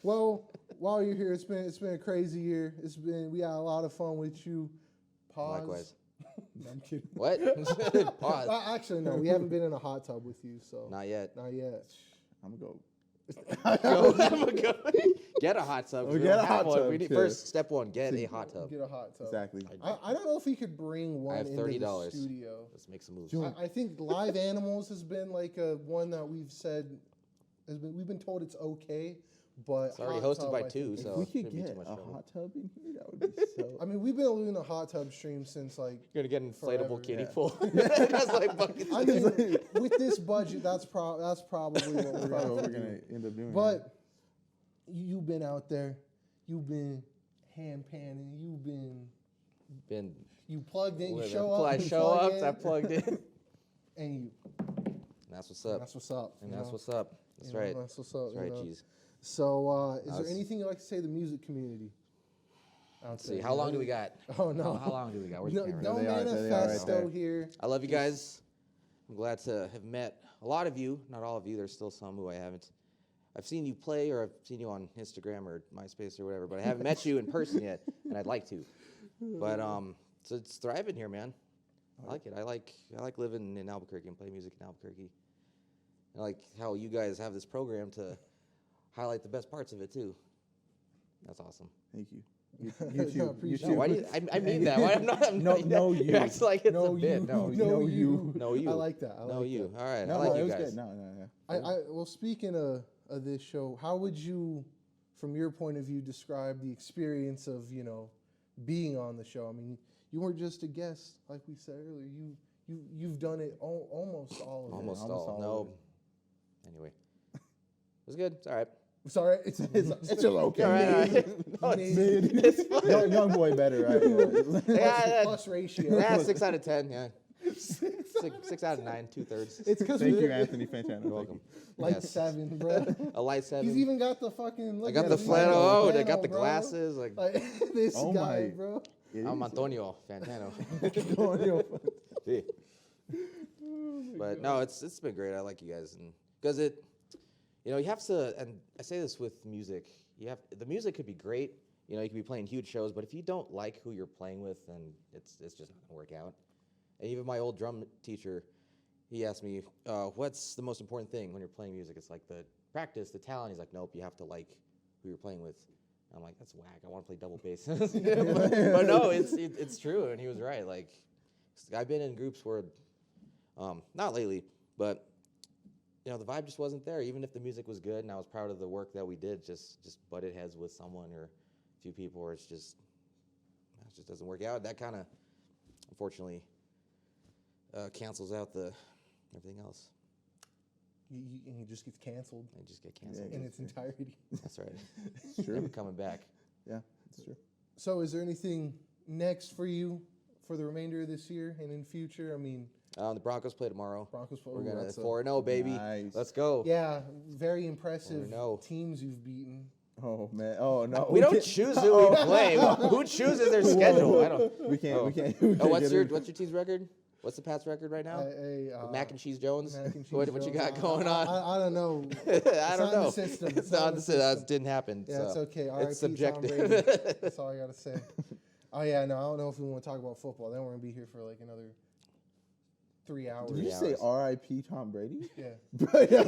Well, while you're here, it's been a crazy year. We had a lot of fun with you. Pause. Likewise. No, I'm kidding. What? Pause. Actually, no, we haven't been in a hot tub with you, so Not yet. not yet. I'm gonna go. Get a hot tub. Oh, We get don't a have hot one. tub, We need too. first step one. Get a hot tub. Get a hot tub. Exactly. I don't know if he could bring one have into the $30. studio. Let's make some moves. I think live animals has been like a one that we've said we've been told it's okay, but It's already hot hosted tub, by I two, think- so If we it could shouldn't be get too much a trouble. hot tub in here, that would be so. I mean, we've been doing a hot tub stream since like. You're gonna get an inflatable Forever, kiddie yeah. pool. That's like buckets. I mean, with this budget, that's probably what we're That's probably gonna what do. we're gonna end up doing. But you've been out there, you've been hand panning, Been you plugged in, you living. show up, I you show plug up. in, I plugged in. and you. That's what's up. That's what's up. And you that's know? what's up. That's You know, right. That's what's up. That's right, you know? jeez. So, is there That's- anything you'd like to say to the music community? Let's see. How long do we got? Oh no! How long do we got? Where's No, the camera? no There they are, there they are right manifesto there. here. I love you guys. I'm glad to have met a lot of you. Not all of you. There's still some who I haven't. I've seen you play, or I've seen you on Instagram or MySpace or whatever, but I haven't met you in person yet, and I'd like to. But so it's thriving here, man. I like it. I like living in Albuquerque and playing music in Albuquerque. I like how you guys have this program to highlight the best parts of it too. That's awesome. Thank you. No, YouTube. appreciate No, why do you? I mean that. Why I'm not? No, you. You act like it's No, a bit. you. No, No, you. you. No, you. I like that. I No, like you. that. All right. No, I like it you was guys. good. No. Well, speaking of this show, how would you, from your point of view, describe the experience of being on the show? I mean, you weren't just a guest, like we said earlier. You've done it almost all of Almost Almost all. all No. of Anyway, it was good. It's all right. it. Sorry, it's It's just okay. All right. All right. Mid. Mid. It's fine. Young boy better, right? Yeah, plus ratio. yeah, 6 out of 10. Yeah. 6 out of 9, 2/3. It's because Thank you, we're Anthony Fantano. You're welcome. like Yes. 7, bro. A light 7. He's even got the fucking. I look got at the him, flannel. Oh, they got the bro. glasses. Like Like this Oh guy, my. bro. I'm Antonio Fantano. Antonio. Yeah. But no, it's been great. I like you guys, and because you have to. And I say this with music. The music could be great. You could be playing huge shows, but if you don't like who you're playing with, then it's just not gonna work out. And even my old drum teacher, he asked me, "What's the most important thing when you're playing music?" It's like the practice, the talent. He's like, "Nope, you have to like who you're playing with." I'm like, that's whack. I want to play double bass. but no, it's true, and he was right. Like, I've been in groups where, not lately, but the vibe just wasn't there. Even if the music was good, and I was proud of the work that we did, just butted heads with someone or a few people, where it just doesn't work out. That kind of, unfortunately, cancels out everything else. And he just gets canceled They just get canceled. in its entirety. That's right. Sure. Never coming back. Yeah, it's true. So, is there anything next for you for the remainder of this year and in future? I mean, The Broncos play tomorrow. Broncos. We're gonna that's a- 4-0, baby. Nice. Let's go. Yeah, very impressive 4-0. teams you've beaten. Oh man. Oh no. We don't choose who we play. Who chooses their schedule? I don't. We can't. Oh. We can't. Oh, what's your team's record? What's the Pats record right now? With Mac and Cheese Jones. Mac and Cheese What you Jones. got going on? I don't know. I don't not in know. the system. It's not in the system. That didn't happen. Yeah, so it's okay. It's R.I.P. Tom Brady. subjective. That's all I gotta say. Oh yeah, no, I don't know if we want to talk about football. Then we're gonna be here for like another 3 hours. Did you 3 say hours. R.I.P. Tom Brady? Yeah.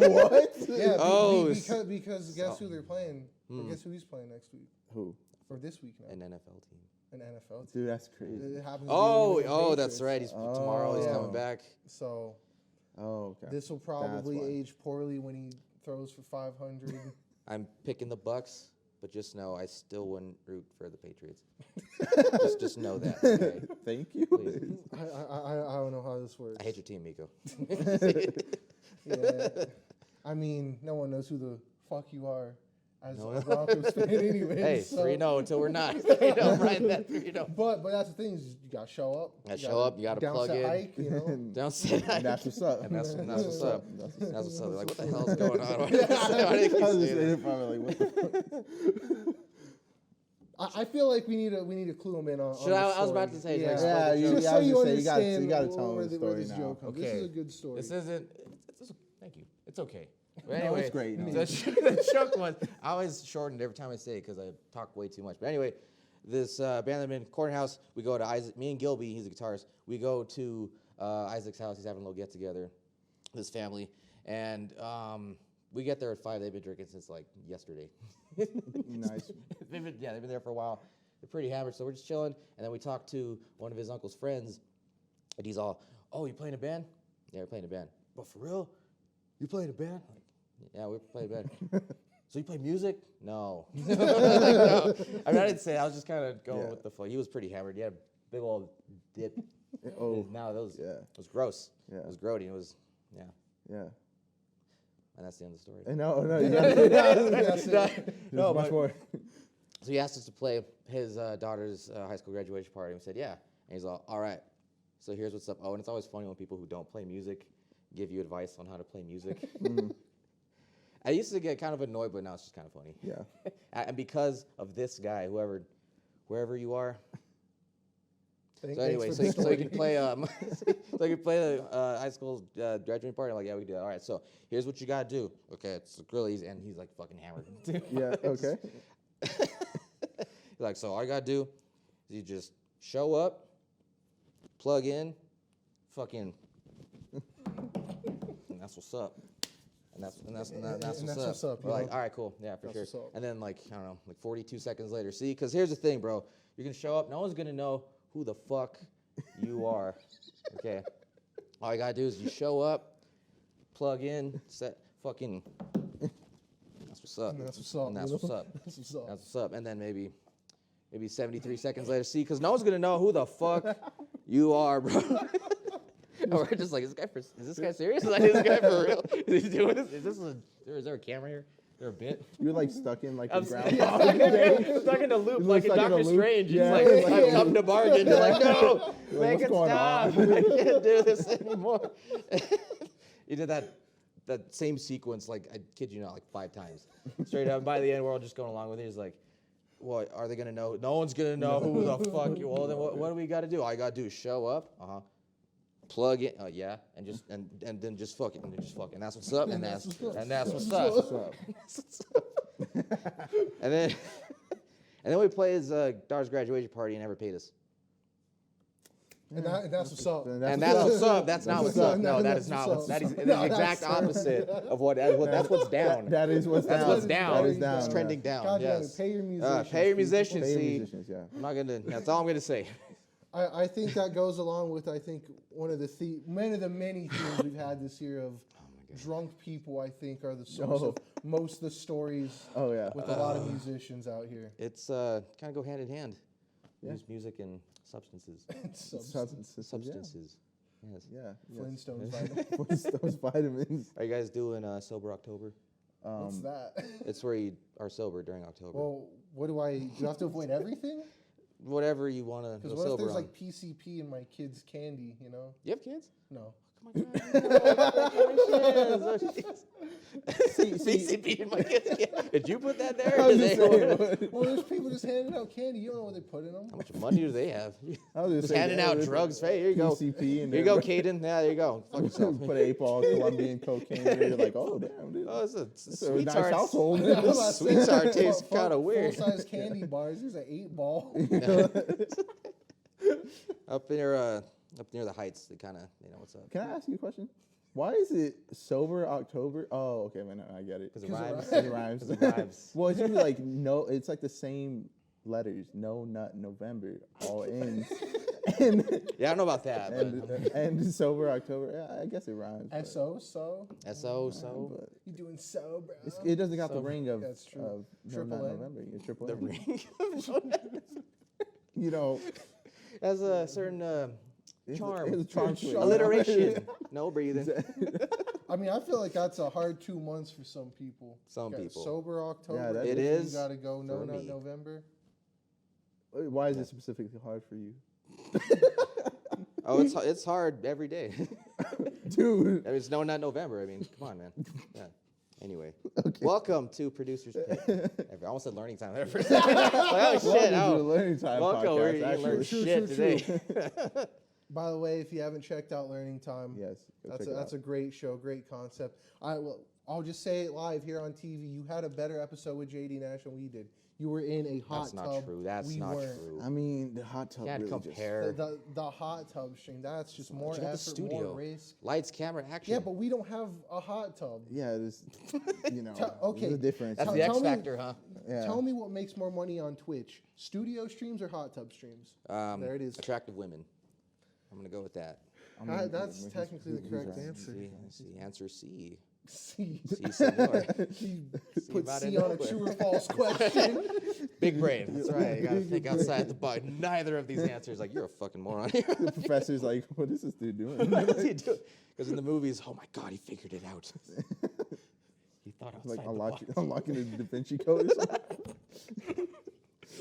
What? Yeah. Oh, because guess who they're playing? Or guess who he's playing next week? Who? Or this week now? An NFL team. An NFL team. Dude, that's crazy. It happens to be the New Oh, England that's Patriots. right. Tomorrow he's Yeah. coming back. So Oh, okay. this will probably why. age poorly when he throws for 500. I'm picking the Bucks, but just know I still wouldn't root for the Patriots. just know that. Okay? Thank you. Please. I don't know how this works. I hate your team, Miko. Yeah. I mean, no one knows who the fuck you are as No. a Broncos fan anyway. Hey, so. 3-0 until we're not. 3-0, right? That 3-0. But that's the thing is you gotta show up. Gotta show up, you gotta plug in. Hike, you know. Don't say that. And that's what's up. And that's what's up. That's That's what's up. They're like, what the hell's going on? Why I do you was keep just saying saying that? it, probably like, what the I feel like we need to clue them in on. Should on I the was about story. to say, yeah. like, Yeah, spoil the you- joke. Just I so was you gonna say, understand you gotta tell where the where story this now. joke comes. This Okay. is a good story. This isn't. Thank you. It's okay. But No, anyway, it's great. No. The joke was, I always shortened every time I say it because I talk way too much. But anyway, this Abandonment Courthouse, we go to Isaac, me and Gilby, he's a guitarist, we go to Isaac's house, he's having a little get together, this family, and we get there at 5, they've been drinking since like yesterday. Nice. they've been there for a while. They're pretty hammered, so we're just chilling, and then we talk to one of his uncle's friends, and he's all, oh, you playing a band? Yeah, we're playing a band. But for real? You playing a band? Like, yeah, we play a band. So you play music? No. Like, no. I mean, I didn't say that. I was just kind of going with the flow. He was pretty hammered. He had a big old dip. Oh, No, that was, yeah. it was gross. Yeah. It was grody. It was, yeah. Yeah. And that's the end of the story. No, you gotta, No, much but- more. So he asked us to play his daughter's high school graduation party. And we said, yeah. And he's all right. So here's what's up. Oh, and it's always funny when people who don't play music give you advice on how to play music. I used to get kind of annoyed, but now it's just kind of funny. Yeah. And because of this guy, wherever you are. Thanks So anyway, for so the you story. can play so you can play the high school graduating party. I'm like, yeah, we can do that. All right, so here's what you gotta do. Okay, it's real easy, and he's like fucking hammered. Yeah. Okay. He's like, so all you gotta do is you just show up, plug in, fucking, and that's what's up. And that's what's up. We're like, all right, cool, yeah, for That's sure. what's up. And then like, I don't know, like 42 seconds later, see, because here's the thing, bro. You're gonna show up, no one's gonna know who the fuck you are. Okay. All you gotta do is you show up, plug in, set fucking. That's what's up. And that's what's up. And that's you what's know? up. That's what's up. That's what's up. And then maybe 73 seconds later, see, because no one's gonna know who the fuck you are, bro. And we're just like, is this guy serious? Like, is this guy for real? Is he doing this? Is there a camera here? Is there a bit? You're like stuck in like a I'm ground. stuck in a loop, You're like in stuck in a Doctor loop? Strange. Yeah. It's like, I've come to bargain. You're like, no, Like, make what's it going stop. on? I can't do this anymore. You did that same sequence, like, I kid you not, like 5 times. Straight up. By the end, we're all just going along with it. He's like, what, are they going to know? No one's going to know who the fuck you are. Well, then what do we got to do? All you got to do is show up. Plug in, yeah, and just and then just fuck it, and that's what's up, and that's what's up. and then we play his daughter's graduation party and never paid us. And that's what's up. And that's what's up. That's not what's up. No, that is not what's what's. That up. is the No, exact that's- opposite of what. That's what's down. That is what's That's down. what's down. That is down. It's yeah. trending down. God damn it, Yes. pay your musicians. Pay your people. musicians. Pay your See, musicians, yeah. I'm not gonna. That's all I'm gonna say. I think that goes along with one of the many themes we've had this year of drunk people. I think are the source of most of the stories Oh yeah. with a lot of musicians out here. It's kind of go hand in hand. Yeah. Use music and substances. Substances. Substances. Yes. Yeah. Flintstones vitamins. Flintstones vitamins. Are you guys doing sober October? What's that? It's where you are sober during October. Well, what do I have to avoid everything? Whatever you want to Because go what if sober there's on. like PCP in my kid's candy? You know? You have kids? No. PCP in my kids. Did you put that there? I was Did just they- saying, Well, there's people just handing out candy. You don't know what they put in them. How much money do they have? I was Just handing out drugs. Hey, here you go. PCP and Here you go, Caden. Yeah, there you go. Fuck yourself. Put 8-ball Colombian cocaine in there. You're like, oh damn, dude. Oh, it's a It's a nice sweetheart. household. I'm about to say, Sweetheart tastes full- kind of weird. Full-size candy bars. There's an 8-ball. Up near the Heights, they kind of, what's up. Can I ask you a question? Why is it sober October? Oh, okay, man, I get it. Because it rhymes. It rhymes. 'Cause it rhymes. Well, it's usually like no. It's like the same letters. No, nut, November, all ends. and Yeah, I don't know about that. and sober October. Yeah, I guess it rhymes. but- So. So. but You doing so, bro? it doesn't got the Sober. ring of, That's true. of no, Triple nut N. November. Yeah, triple The N. ring You know, has a certain it's charm. a charm to it. Alliteration. No breathing. I mean, I feel like that's a hard 2 months for some people. Some Got people. Sober October. Yeah, that It You is gotta go no for nut me. November. Why is it specifically hard for you, Oh, it's hard every day. dude? I mean, it's not November. I mean, come on, man. Yeah. Anyway, welcome to Producers Pick. I almost said learning time there for a second. Like, oh shit! Welcome to the Oh, Learning Time welcome. podcast. You Actually, learned shit today. By the way, if you haven't checked out Learning Time, yes, go that's check it that's out. a great show, great concept. I'll just say it live here on TV. You had a better episode with JD Nash than we did. You were in a hot That's tub. not true. That's we not weren't. true. I mean, the hot tub Can't really compare. The hot tub stream. That's just more You got the effort, studio. more risk. Lights, camera, action. Yeah, but we don't have a hot tub. Yeah, it is. You know, Okay. there's a difference. That's Tell- the X tell me- factor, huh? Yeah. Tell me what makes more money on Twitch: studio streams or hot tub streams? There it is. Attractive women. I'm gonna go with that. That's technically the correct answer. See, answer C. C. C, senor. Put about C it on a nowhere. true or false question. Big brain. That's right. You gotta think outside the box. Neither of these answers. Like, you're a fucking moron. The professor's like, what is this dude doing? What does he do? Because in the movies, oh my god, he figured it out. He thought outside Like the box. unlocking the Da Vinci Code or something.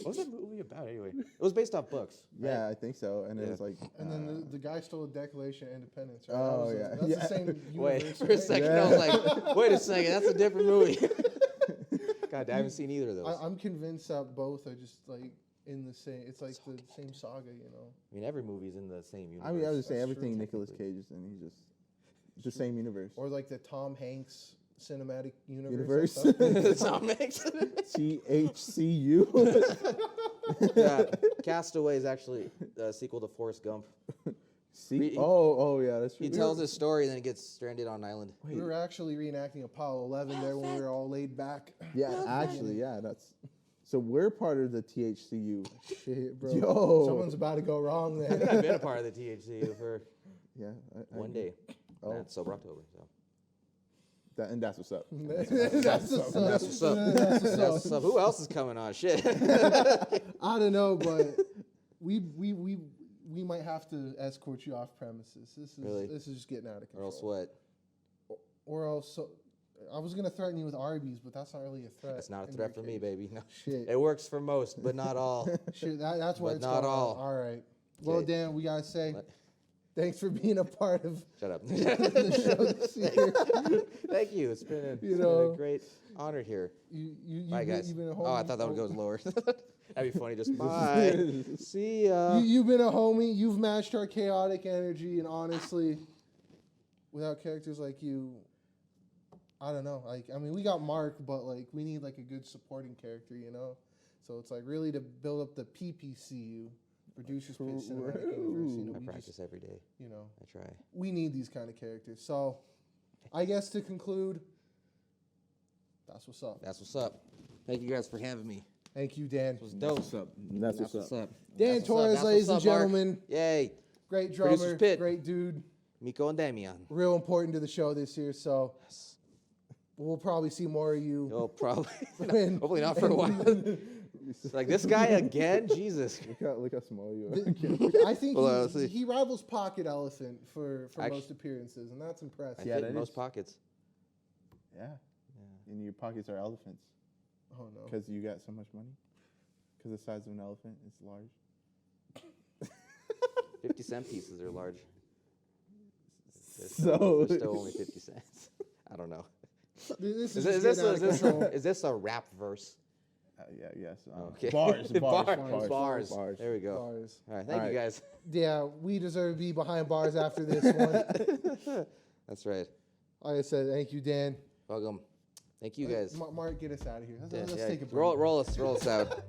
What was that movie about anyway? It was based off books. right? Yeah, I think so. And it Yeah. was like, And then the guy stole the Declaration of Independence. Right? Oh, That was yeah. That's Yeah. the same Wait, universe, for a right? second, I was like, wait a second, that's a different movie. God, I haven't seen either of those. I'm convinced that both are just like in the same. It's like the same saga, you know. I mean, every movie's in the same universe. I mean, I was just saying That's everything true. Nicolas Cage is in, he's just the same universe. Or like the Tom Hanks cinematic universe. Universe. and stuff. Tom Hanks. THCU. Yeah, Castaway is actually a sequel to Forrest Gump. He- Oh, yeah, that's true. He tells his story and then he gets stranded on an island. We were actually reenacting Apollo 11 there when we were all laid back. Yeah, actually, yeah, that's. So we're part of the THCU. Shit, bro. Yo. Someone's about to go wrong I've there. been a part of the THC for Yeah. one day. Oh. And it's sober October. So. And that's what's up. That's That's what's up. That's That's what's up. Who else is coming on? Shit. I don't know, but we might have to escort you off premises. Really? This is just getting out of Or control. else what? Or else, I was gonna threaten you with Arby's, but that's not really a threat. It's not a in threat your for me, case. baby. No. Shit. It works for most, but not all. Shit, that's where But it's not going. all. All right. Well, Okay. Dan, we gotta say But- thanks for being a part of Shut up. the show this year. Thank you. It's been a, You it's been know. a great honor here. Bye, guys. You've been a Oh, I homie. thought that would go lower. That'd be funny. Just bye. See ya. You've been a homie. You've matched our chaotic energy, and honestly, without characters like you, I don't know. Like, I mean, we got Mark, but like, we need like a good supporting character, you know. So it's like really to build up the PPCU. Producers pitch cinematic universe. You know, I we practice just, every day. you know, I try. we need these kind of characters. So, I guess to conclude, that's what's up. That's what's up. Thank you guys for having me. Thank you, Dan. This was dope. That's That's what's up. Dan That's what's up. Torres, That's ladies and what's up, Mark. gentlemen. Yay. Great Producer's drummer, pit. great dude. Miko and Damian. Real important to the show this year. So, we'll probably see more of you. You'll probably, when- hopefully not for a while. It's like, this guy again? Jesus. Look how small you are. I think Well, let's see. he rivals Pocket Elephant for Actu- most appearances, and that's impressive. I Yeah, fit that in most is. pockets. Yeah. And your pockets are elephants Oh no. because you got so much money. Because the size of an elephant is large. 50-cent pieces are large. They're So- they're still only 50 cents. I don't know. This Is is, this, just getting out of control. is this a rap verse? Yeah, yes. Okay. Bars. Bars. There we go. Bars. All right, thank you guys. Yeah, we deserve to be behind bars after this one. That's right. Like I said, thank you, Dan. Welcome. Thank you guys. Mark, get us out of here. Let's, Yeah, let's yeah. take a break. Roll us out.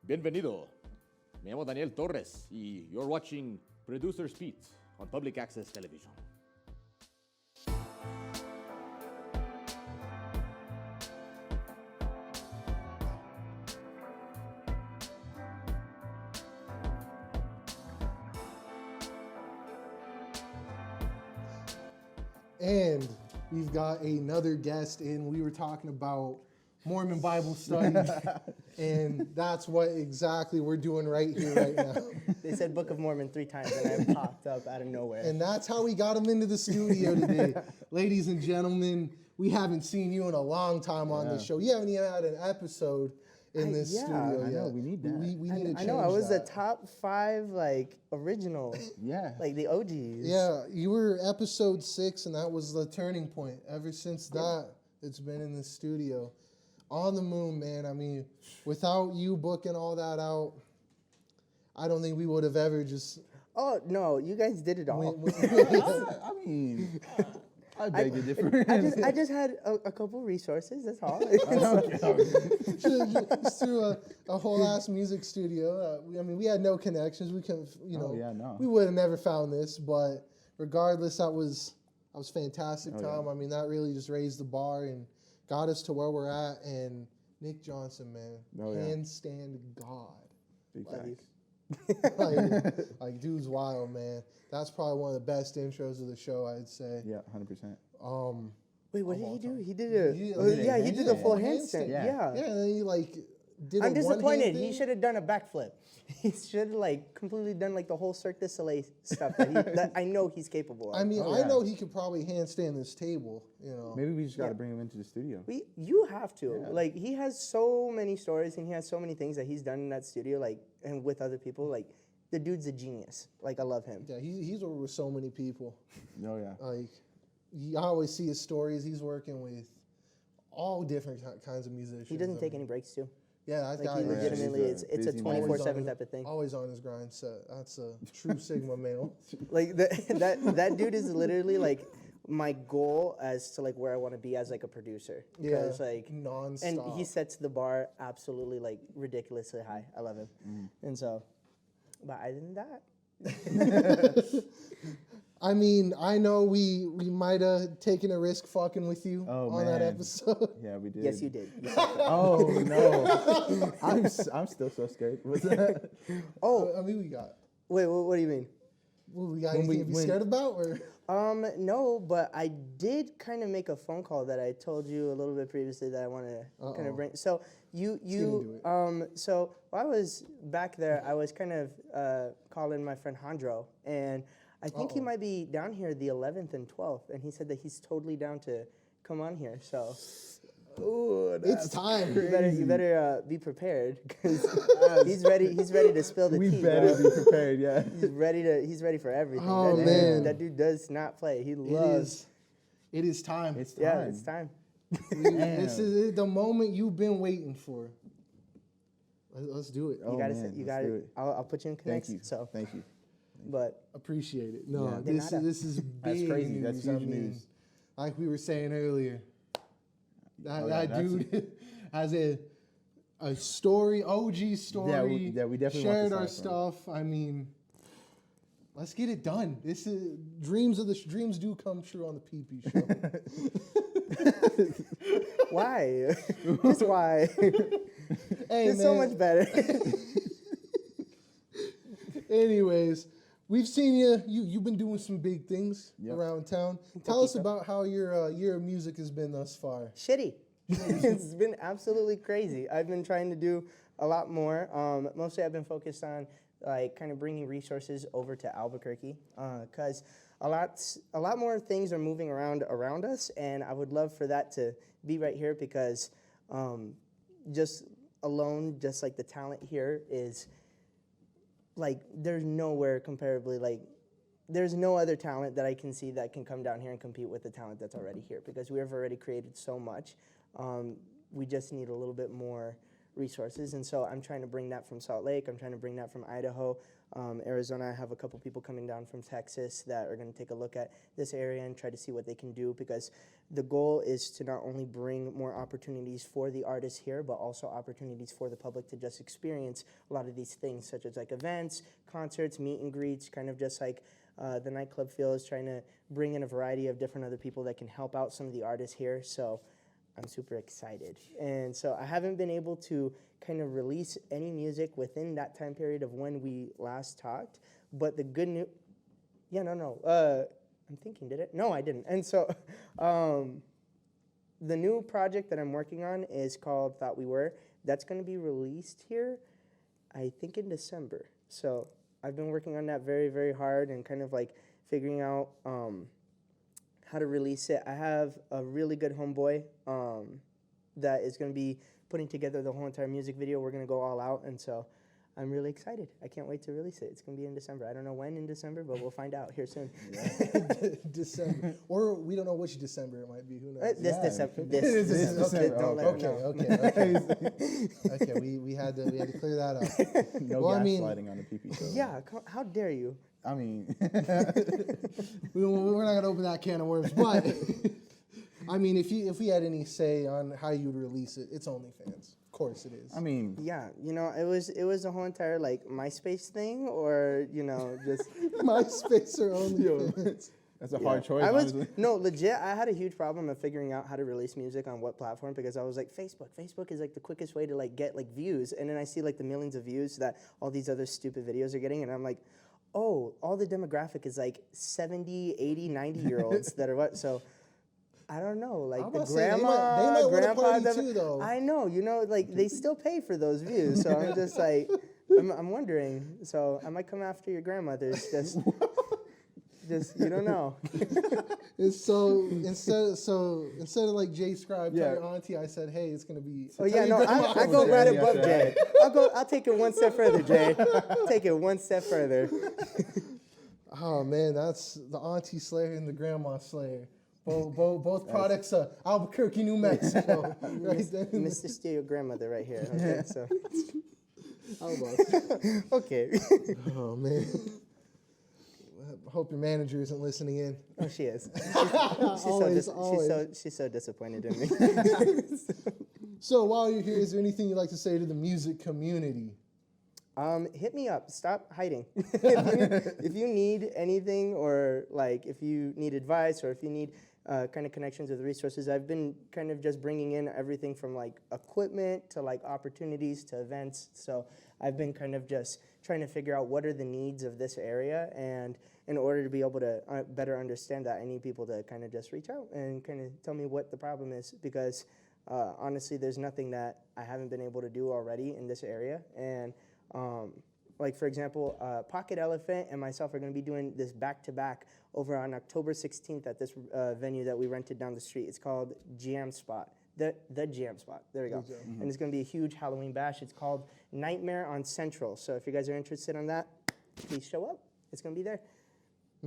Bienvenido. Me llamo Daniel Torres y you're watching Producer's Pit on Public Access Television. And we've got another guest in. We were talking about Mormon Bible study, and that's what exactly we're doing right here, right now. They said Book of Mormon 3 times, and I popped up out of nowhere. And that's how we got him into the studio today. Ladies and gentlemen, we haven't seen you in a long time on this show. You haven't even had an episode in this studio I yet. know, we need that. We need to change I know, I was the that. top 5, like, original, Yeah. like the OGs. Yeah, you were episode 6, and that was the turning point. Ever since that, it's been in the studio. On the moon, man. I mean, without you booking all that out, I don't think we would have ever just. Oh, no, you guys did it all. I mean, I beg to differ. I just had a couple resources, that's all. Just through a whole ass music studio. I mean, we had no connections. We can, we would have never found this. But regardless, that was fantastic time. I mean, that really just raised the bar and got us to where we're at. And Nick Johnson, man, handstand God. Big facts. like, dude's wild, man. That's probably one of the best intros of the show, I'd say. Yeah, 100%. Wait, what did he do? He did he did the full handstand. Yeah. Yeah, and then he did I'm a disappointed. one-hand He thing. should have done a backflip. He should have completely done the whole Cirque du Soleil stuff that I know he's capable of. I mean, I know he could probably handstand this table, Maybe we just got to bring him into the studio. You have to. He has so many stories and he has so many things that he's done in that studio, and with other people. The dude's a genius. I love him. Yeah, he's worked with so many people. Oh, yeah. You always see his stories. He's working with all different kinds of musicians. He doesn't take any breaks too. Yeah, that guy. He legitimately, it's a 24/7 type of thing. Always on his grind set. That's a true Sigma male. That dude is literally my goal as to where I want to be as a producer. Because nonstop. And he sets the bar absolutely ridiculously high. I love him. And so, but other than that. I mean, I know we might have taken a risk fucking with you on that episode. Yeah, we did. Yes, you did. Oh no, I'm still so scared. What's that? I mean, we got. Wait, what do you mean? Well, we got anything to be scared about, or? No, but I did kind of make a phone call that I told you a little bit previously that I want to kind of bring. So so while I was back there, I was kind of calling my friend Handro, and I think he might be down here the 11th and 12th, and he said that he's totally down to come on here. So. Ooh, It's time. You better be prepared because he's ready to spill the tea. We better be prepared. Yeah. He's ready for everything. Oh, man. That dude does not play. He loves. It is time. It's time. Yeah, it's time. This is the moment you've been waiting for. Let's do it. Oh, You got man, it. You let's got do it. I'll put you in Thank connects. you. So, Thank you. but Appreciate it. No, Yeah. De nada. this is That's big crazy. news. That's I huge mean, news. like we were saying earlier, that, Oh, yeah, that that's dude has a story, OG story. Yeah, we definitely want shared this our out from stuff. I mean, let's get it done. This is dreams do come true on the PP show. why? Just why? Hey, It's so man. much better. Anyways, we've seen you've been doing some big things Yep. around town. Tell us about how your year of music has been thus far. Shitty. It's been absolutely crazy. I've been trying to do a lot more. Mostly I've been focused on like kind of bringing resources over to Albuquerque because a lot more things are moving around us, and I would love for that to be right here because just like the talent here is like there's nowhere comparably like there's no other talent that I can see that can come down here and compete with the talent that's already here because we have already created so much. We just need a little bit more resources, and so I'm trying to bring that from Salt Lake. I'm trying to bring that from Idaho. Arizona, I have a couple people coming down from Texas that are going to take a look at this area and try to see what they can do because the goal is to not only bring more opportunities for the artists here, but also opportunities for the public to just experience a lot of these things, such as like events, concerts, meet and greets, kind of just like the nightclub feels, trying to bring in a variety of different other people that can help out some of the artists here. So I'm super excited. And so I haven't been able to kind of release any music within that time period of when we last talked. But the good news, I'm thinking, did it? No, I didn't. And so the new project that I'm working on is called Thought We Were. That's going to be released here, I think in December. So I've been working on that very, very hard and kind of like figuring out how to release it. I have a really good homeboy that is going to be putting together the whole entire music video. We're going to go all out, and so I'm really excited. I can't wait to release it. It's going to be in December. I don't know when in December, but we'll find out here soon. December, or we don't know which December it might be. Who knows? This Yeah. December. This December. Don't let me Okay, know. okay. We had to clear that up. No Well, I mean- gaslighting on the PP show. Yeah, how dare you? I mean, We're not gonna open that can of worms, but I mean, if we had any say on how you would release it, it's OnlyFans. Of course, it is. I mean, Yeah, it was a whole entire like MySpace thing, or just MySpace or OnlyFans. that's a hard choice. I was honestly. no legit. I had a huge problem of figuring out how to release music on what platform because I was like, Facebook is like the quickest way to like get like views, and then I see like the millions of views that all these other stupid videos are getting, and I'm like, oh, all the demographic is like 70, 80, 90-year-olds that are what so. I don't know, like I'm the about to say, they grandma, might wanna grandpa. party demo- too, though. I know, like they still pay for those views. So I'm just like, I'm wondering. So I might come after your grandmothers. Just you don't know. And so instead of like Jay Scribe, tell your auntie, I said, hey, it's gonna be. Oh yeah, no, I go right above Jay. I'll take it one step further, Jay. Take it one step further. Oh man, that's the auntie slayer and the grandma slayer. Both products of Albuquerque, New Mexico. Right there. Mr. Steal your grandmother right here. Okay, so How about okay. Oh man. I hope your manager isn't listening in. Oh, she is. Always. She's so disappointed in me. So while you're here, is there anything you'd like to say to the music community? Hit me up. Stop hiding. If you need anything, or like if you need advice, or if you need kind of connections with resources, I've been kind of just bringing in everything from like equipment to like opportunities to events. So I've been kind of just trying to figure out what are the needs of this area, and in order to be able to better understand that, I need people to kind of just reach out and kind of tell me what the problem is, because honestly, there's nothing that I haven't been able to do already in this area. And like for example, Pocket Elephant and myself are going to be doing this back-to-back over on October 16th at this venue that we rented down the street. It's called Jam Spot, the Jam Spot. There we go. Mm-hmm. And it's going to be a huge Halloween bash. It's called Nightmare on Central. So if you guys are interested in that, please show up. It's going to be there.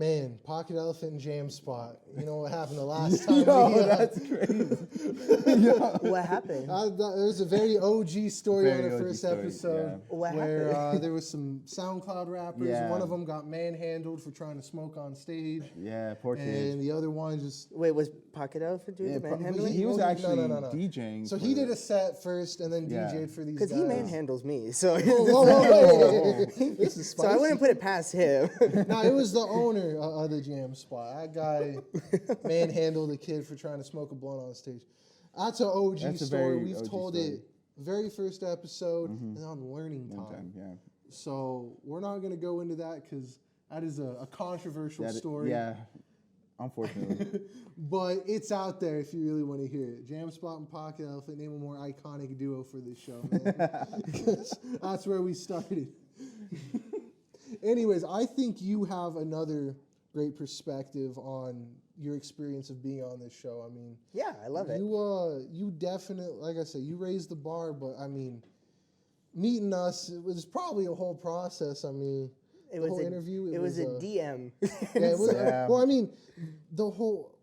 Man, Pocket Elephant and Jam Spot. You know what happened the last time? That's crazy. What happened? There's a very OG story on Very the OG first story, episode What where happened? there was some SoundCloud rappers. Yeah. One of them got manhandled for trying to smoke on stage, Yeah, poor kid. and the other one just. Wait, was Pocket Elephant doing Yeah, the but manhandling? he was No, actually no. DJing. So for he did it. a set first, and then Yeah. DJ'd for these Because guys. he manhandles me, so Whoa. This is so I wouldn't put it past him. No, it was the owner of the Jam Spot. That guy manhandled a kid for trying to smoke a blunt on stage. That's an OG That's a story. very We've OG told story. it very first episode and on Learning One Time. time, yeah. So we're not going to go into that because that is a controversial That- story. Yeah, unfortunately. But it's out there if you really want to hear it. Jam Spot and Pocket Elephant, name a more iconic duo for this show, man. 'Cause that's where we started. Anyways, I think you have another great perspective on your experience of being on this show. I mean, Yeah, I love it. you definitely, like I said, you raised the bar, but I mean, meeting us, it was probably a whole process. I mean, It the was whole a, interview. It was a DM. Yeah, it was, Yeah. well, I mean, the whole.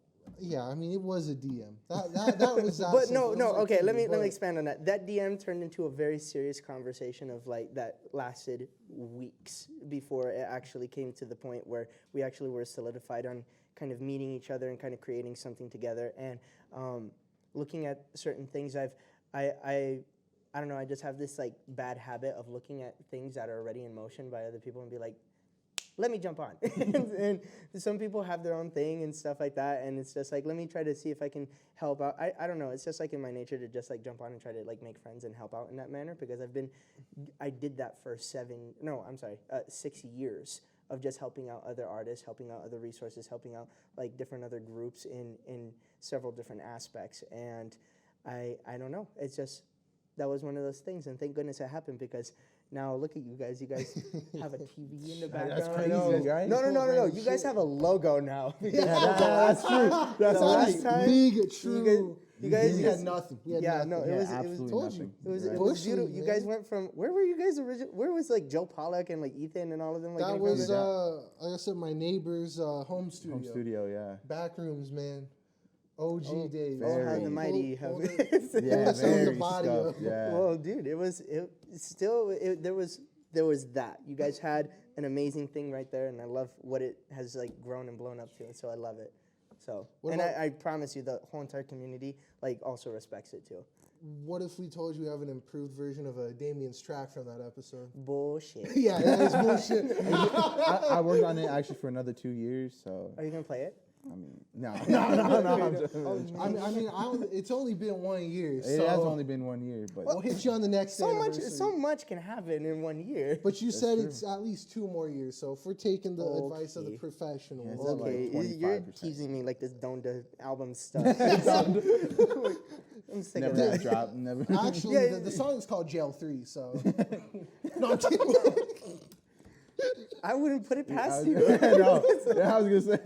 Yeah, I mean, it was a DM. That was that. But simple. no, It no. was Okay, let me but- expand on that. That DM turned into a very serious conversation of like that lasted weeks before it actually came to the point where we actually were solidified on kind of meeting each other and kind of creating something together and looking at certain things. I don't know. I just have this like bad habit of looking at things that are already in motion by other people and be like, let me jump on. and some people have their own thing and stuff like that, and it's just like, let me try to see if I can help out. I don't know, it's just like in my nature to just like jump on and try to like make friends and help out in that manner because I did that for 6 years of just helping out other artists, helping out other resources, helping out like different other groups in several different aspects. And I don't know, it's just, that was one of those things, and thank goodness it happened because now look at you guys. You guys have a TV in the background. That's crazy, right? No. You guys have a logo now. That's true. That's the last right. time Big true. you guys we had nothing. We had yeah, nothing. no, Yeah, it was absolutely told nothing. you. it was Right. it was Pushing, beautiful. You man. guys went from where were you guys originally? Where was like Joe Pollack and like Ethan and all of them? Like That getting was, founded? like I said, my neighbor's home studio. Home studio, yeah. Back rooms, man. OG days. Oh, how very. the mighty have. Yeah, Some of the very body stuff, of- yeah. Well, dude, there was that. You guys had an amazing thing right there, and I love what it has like grown and blown up to, and so I love it. So, What and about- I promise you, the whole entire community like also respects it too. What if we told you we have an improved version of Damien's track from that episode? Bullshit. Yeah, that is bullshit. I worked on it actually for another 2 years, so Are you gonna play it? I mean, no. I'm just- It's only been 1 year, It so has only been 1 year, but we'll hit you on the next anniversary. So much can happen in 1 year. But you said it's at least 2 more years, so if we're taking the advice of the Okay. professionals, Yeah, it's Okay, like you're 25%. teasing me like this Donda album stuff. I'm sick never of had that. a drop. Never. actually, Yeah, the song is called Jail 3, so. No, I'm kidding. I wouldn't put it I past was, you. no, I was gonna say.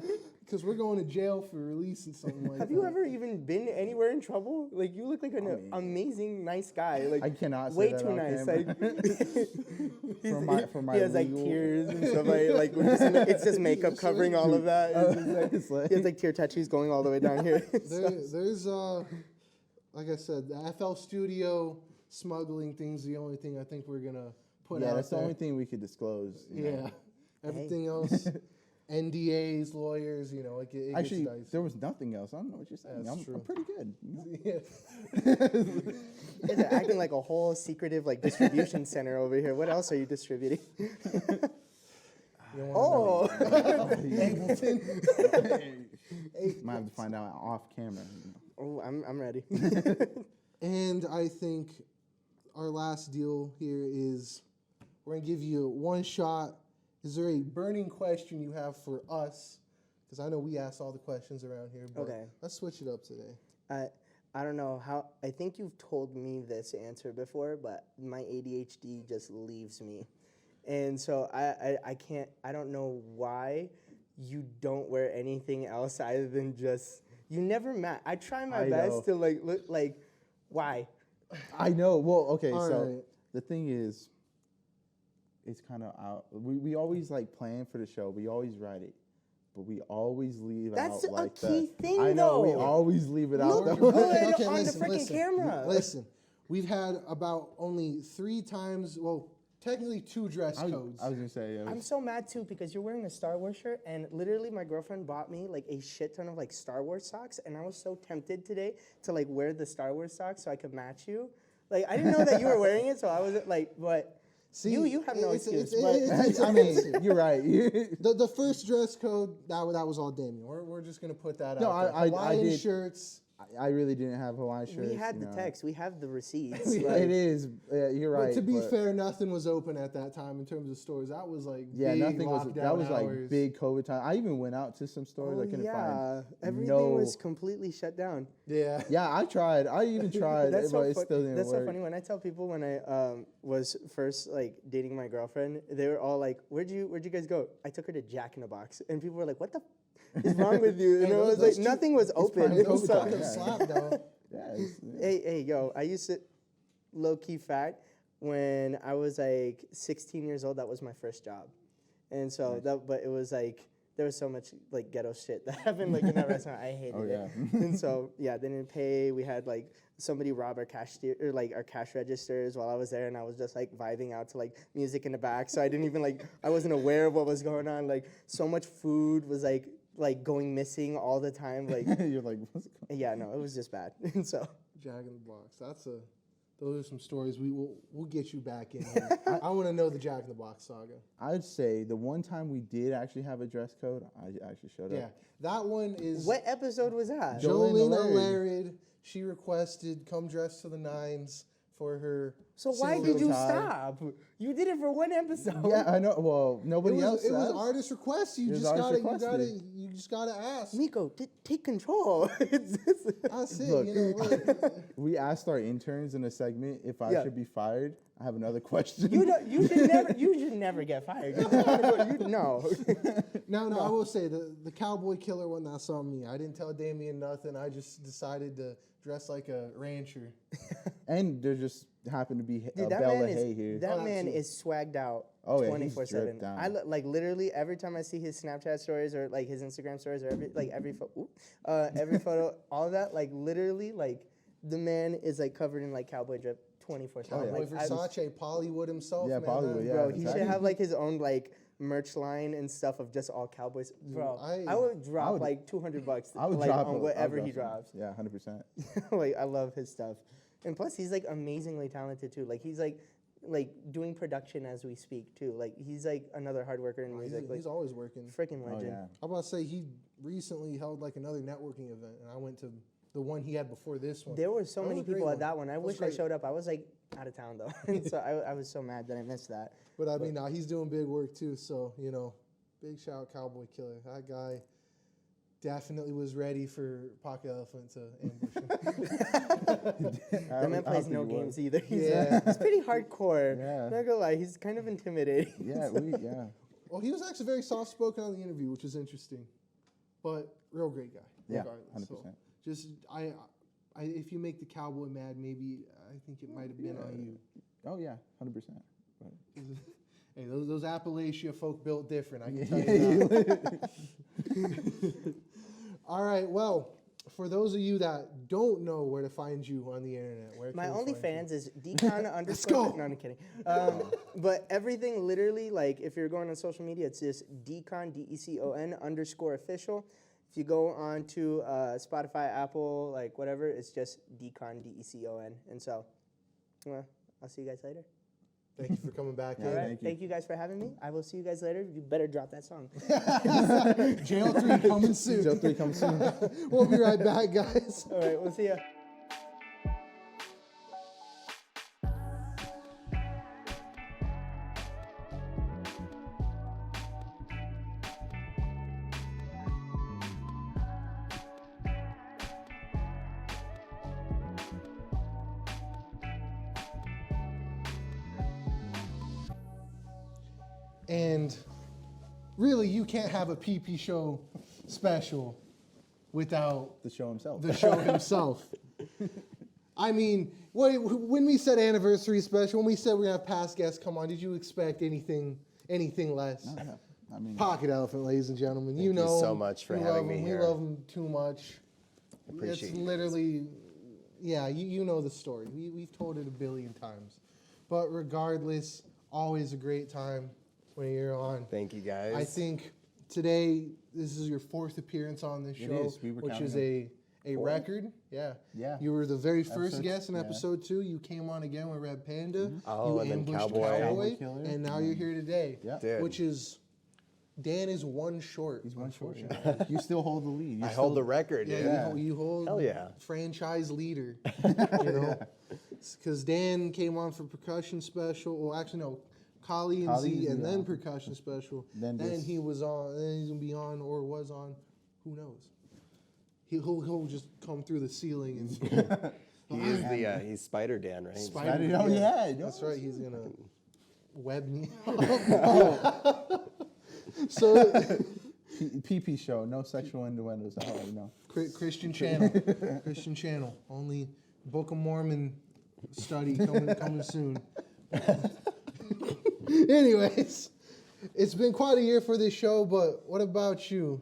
Because we're going to jail for releasing something like that. Have you ever even been anywhere in trouble? Like you look like an amazing, nice guy. Like I cannot say way that too on nice. camera. For my he has like legal- tears and stuff. Like it's just makeup covering all of that. It's like- He has like tear tattoos going all the way down here. There's like I said, the FL Studio smuggling thing's the only thing I think we're gonna put yeah, out that's the there. only thing we could disclose. you know. Yeah, everything else, NDAs, lawyers, like it Actually, gets dicey. there was nothing else. I don't know what you're saying. That's I'm true. pretty good. Yeah. You guys are acting like a whole secretive like distribution center over here. What else are you distributing? You don't wanna know. Oh, Might have to find out off camera. oh, I'm ready. And I think our last deal here is we're going to give you one shot. Is there a burning question you have for us? Because I know we ask all the questions around here, but Okay. let's switch it up today. I don't know how. I think you've told me this answer before, but my ADHD just leaves me, and so I can't. I don't know why you don't wear anything else other than just. You never match. I try my I best know. to like look like. Why? I know. Well, okay. All so right. the thing is, it's kind of out. We always like plan for the show. We always write it, but we always leave That's out a like key thing, I know we though. always leave it out. Look though. good on the freaking camera. Listen, we've had about only 3 times, well, technically 2 dress I was codes. gonna say, yeah, I'm so mad too because you're wearing a Star Wars shirt, and literally my girlfriend bought me like a shit ton of like Star Wars socks, and I was so tempted today to like wear the Star Wars socks so I could match you. Like I didn't know that you were wearing it, so I was like, but See, you have no it's- excuse. it's- but I mean, you're right. The first dress code, that was all Damien. We're just going to put that No, out there. I Hawaiian did- shirts. I really didn't have Hawaiian shirts. we had you the know. text, we have the receipts. It like- is. You're right. But to be but fair, nothing was open at that time in terms of stores. That was like yeah, big nothing was. lockdown That was like hours. big COVID time. I even went out to some stores. Oh, I couldn't yeah, find. everything was completely shut down. Yeah. Yeah, I tried. I even tried, That's but so it still didn't That's work. so funny. When I tell people when I was first like dating my girlfriend, they were all like, "Where'd you guys go?" I took her to Jack in the Box, and people were like, "What the f- is wrong with you?" And Hey, I was those like, two- "Nothing was open." probably Those COVID So- time, fucking yeah. slap, though. Yeah, hey, yo, I used to low key fact when I was like 16 years old. That was my first job, and so but it was like there was so much like ghetto shit that happened like in that restaurant. I hated Oh, it, yeah. and so yeah, they didn't pay. We had like somebody rob our cashier or like our cash registers while I was there, and I was just like vibing out to like music in the back. So I didn't even like I wasn't aware of what was going on. Like so much food was like going missing all the time. Like You're like, what's going on? yeah, no, it was just bad. And so. Jack in the Box. Those are some stories we'll get you back in here. I want to know the Jack in the Box saga. I'd say the one time we did actually have a dress code, I actually showed Yeah, up. that one is What episode was that? Jolena Jolena Larid. She requested come dressed to the nines for her. So why single did you tie. stop? You did it for one episode. Yeah, I know. Well, nobody else. It was asked. artist request. You It was just artist gotta requested. you just gotta ask. Miko, take control. That's it. Look. You know, look. We asked our interns in a segment if I Yeah. should be fired. I have another question. you should never get fired. No. No, I will say the cowboy killer one. That's on me. I didn't tell Damien nothing. I just decided to dress like a rancher. And there just happened to be a Dude, that Bella man Hay here. that Oh, man absolutely. is swagged out Oh, yeah, he's 24/7. dripped down. I like literally every time I see his Snapchat stories or like his Instagram stories or every photo, all of that, like literally like the man is like covered in like cowboy drip 24/7. Oh, yeah. Cowboy Like, Versace, Pollywood himself. Yeah, man. Pollywood, yeah. bro, he exactly. should have like his own like merch line and stuff of just all cowboys. Bro, I- I would drop would- like $200 I would like, drop on a- whatever I'll he drop drops. some. Yeah, 100%. Like I love his stuff, and plus he's like amazingly talented too. Like he's like doing production as we speak too. Like he's like another hard worker in music. He's Like always working. freaking Oh legend. yeah. I'm about to say he recently held like another networking event, and I went to the one he had before this one. There were so That was many a great people at one. that one. I That was wish I great. showed up. I was like out of town though, and so I was so mad that I missed that. But I mean, nah, he's doing big work too. So big shout out Cowboy Killer. That guy definitely was ready for Pocket Elephant to ambush him. That man plays no games either. He's, Yeah. he's pretty hardcore. Yeah. Not gonna lie, he's kind of intimidating. Yeah, yeah. Well, he was actually very soft spoken on the interview, which is interesting. But real great guy. Yeah, regardless. 100%. So just I if you make the cowboy mad, maybe I think it might have been on you. Oh yeah, 100%. Hey, those Appalachia folk built different. I can tell you that. All right. Well, for those of you that don't know where to find you on the internet, where My can we find OnlyFans is decon underscore. go. No, I'm kidding. But everything literally, like if you're going on social media, it's just decon DECON underscore official. If you go on to Spotify, Apple, like whatever, it's just decon DECON. And so, I'll see you guys later. Thank you for coming back Yeah, in. All right. thank you. Thank you guys for having me. I will see you guys later. You better drop that song. Jail 3 coming soon. Jail 3 comes soon. We'll be right back, guys. All right. We'll see ya. And really, you can't have a PP show special without The show himself. the show himself. I mean, when we said anniversary special, when we said we're gonna have past guests come on, did you expect anything less? No. I mean, Pocket Elephant, ladies and gentlemen. Thank you know so much for we having love me him. here. We love him too much. Appreciate It's you literally, yeah, you know the story. We've told it a billion times. But regardless, always a great time when you're on. Thank you, guys. I think today, this is your 4th appearance on this It show, is. We were which is counting a record. Yeah. Yeah. You were the very first Episode- guest in yeah. episode 2. You came on again with Red Panda. Oh, you and then ambushed Cowboy. Cowboy Killer. and now you're here today. Yeah. Dude. Which is, Dan is one short. He's one short. unfortunately. Yeah. You still hold the lead. I hold the record, Yeah, dude. Yeah. you hold Hell yeah. franchise leader. You know, because Dan came on for percussion special. Well, actually, no, Kali and Kali Z, and and Z, then yeah. percussion special. Then Then this. he was on. Then he's gonna be on or was on. Who knows? He'll just come through the ceiling and He is the he's Spider Dan, right? Spider. Oh, yeah. That's right. He's gonna web me. So PP show. No sexual innuendos. I already know. Christian channel, Christian channel. Only Book of Mormon study coming soon. Anyways, it's been quite a year for this show, but what about you?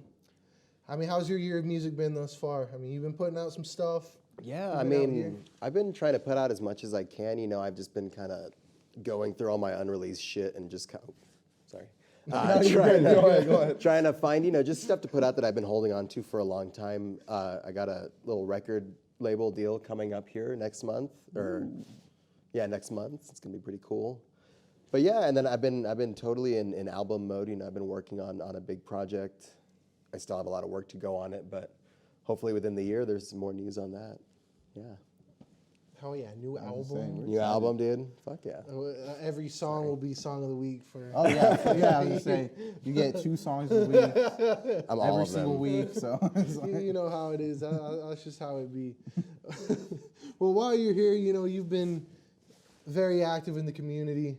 I mean, how's your year of music been thus far? I mean, you've been putting out some stuff. Yeah, You've I been out here. mean, I've been trying to put out as much as I can. You know, I've just been kind of going through all my unreleased shit and just kind of, sorry. Trying to find, you know, just stuff to put out that I've been holding on to for a long time. I got a little record label deal coming up here next month, next month. It's gonna be pretty cool. But yeah, and then I've been totally in album mode. You know, I've been working on a big project. I still have a lot of work to go on it, but hopefully within the year there's some more news on that. Yeah. Hell yeah, new I was saying, album. we're New album, dude. Fuck yeah. Every song will be song of the week for. Oh yeah, yeah. I was gonna say you get 2 songs a week I'm all every of single them. week. So it's like, You know how it is. That's just how it be. Well, while you're here, you know, you've been very active in the community.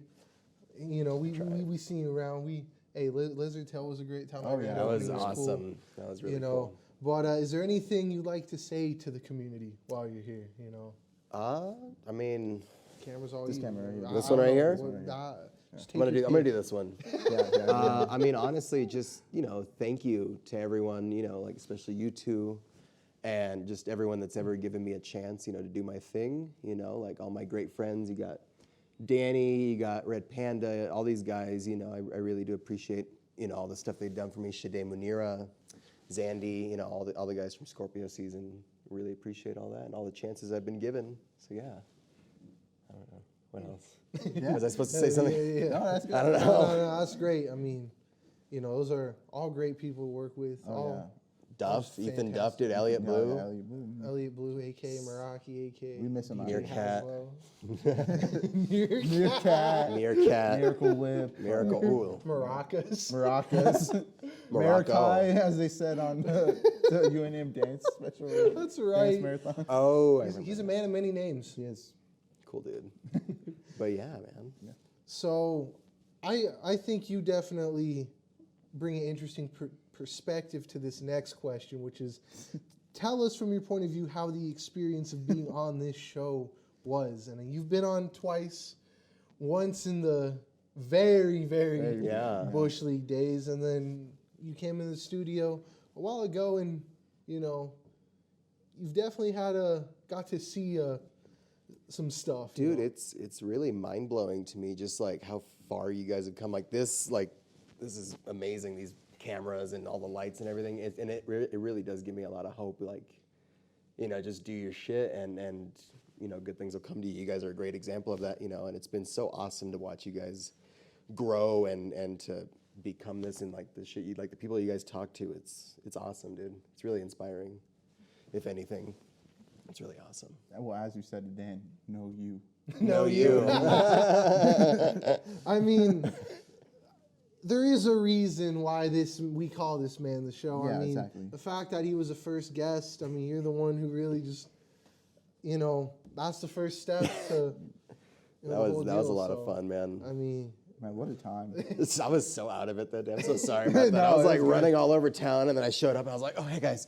You know, we seen you around. Lizard Tail was a great time. Oh, yeah. That was It cool. awesome. That was really You know, cool. but is there anything you'd like to say to the community while you're here? You know, I mean, camera's all This you. camera right here. This I one don't right know, here? just I'm gonna take your do pick. this one. yeah. I mean, honestly, just, you know, thank you to everyone, you know, like especially you two, and just everyone that's ever given me a chance, you know, to do my thing. You know, like all my great friends. You got Danny, you got Red Panda, all these guys. You know, I really do appreciate, you know, all the stuff they've done for me. Shade Munira, Zandy, you know, all the guys from Scorpio season. Really appreciate all that and all the chances I've been given. So yeah, I don't know what else. Was I supposed to say something? Yeah. No, that's good. I don't know. No, that's great. I mean, you know, those are all great people to work with. Oh, all Duff, That's Ethan Duff, dude, Elliot Yeah, Blue. yeah, Elliot Blue. Elliot Blue, a.k.a. Meraki, a.k.a. We miss him out. Meerkat. Meerkat. Meerkat, Meerkat. Miracle Whip, Miracle. Ooh. Maracas. Maracas, Morocco. Marakai, as they said on the UNM dance special. That's Dance right. marathon. Oh, He's a man of many names. He is. cool dude. But yeah, man. So I think you definitely bring an interesting perspective to this next question, which is tell us from your point of view how the experience of being on this show was. And you've been on twice, once in the very, very Yeah. Bush League days, and then you came in the studio a while ago, and you know, you've definitely got to see some stuff. you Dude, know? it's really mind blowing to me just like how far you guys have come. Like this is amazing. These cameras and all the lights and everything. It really does give me a lot of hope. Like, you know, just do your shit and you know, good things will come to you. You guys are a great example of that, you know, and it's been so awesome to watch you guys grow and to become this and like the shit you like the people you guys talk to. It's awesome, dude. It's really inspiring. If anything, it's really awesome. Well, as you said to Dan, know you. Know you. I mean, there is a reason why we call this man the show. Yeah, I mean, exactly. the fact that he was a first guest. I mean, you're the one who really just, you know, that's the first step to. You know, the whole That was a deal. lot So, of fun, man. I mean, Man, what a time. I was so out of it that day. I'm so sorry about that. No, I was like it's good. running all over town, and then I showed up, and I was like, "Oh, hey guys."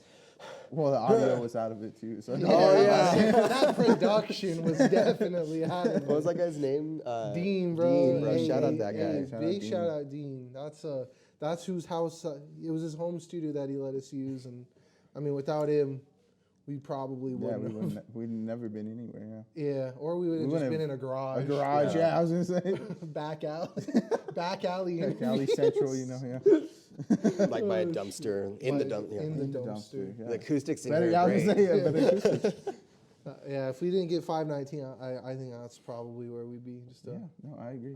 Well, the audio was out of it too. So Oh yeah. that production was definitely out of What was that guy's name? Dean, bro. Dean, bro. Hey, Shout out hey, that guy. hey, Shout out big Dean. shout out Dean. that's whose house. It was his home studio that he let us use, and I mean, without him, we probably wouldn't. We'd never been anywhere. Yeah, or we would have just wouldn't been have- in a garage. A garage, yeah. I was gonna say. Back alley, back alley, Like Alley Central, you know, yeah. Like by a dumpster in the dump. Yeah. in the The dumpster. yeah. The acoustics in Better, here yeah, I are was great. gonna say, yeah, better acoustics. Yeah, if we didn't get 519, I think that's probably where we'd be. Just Yeah, no, I agree.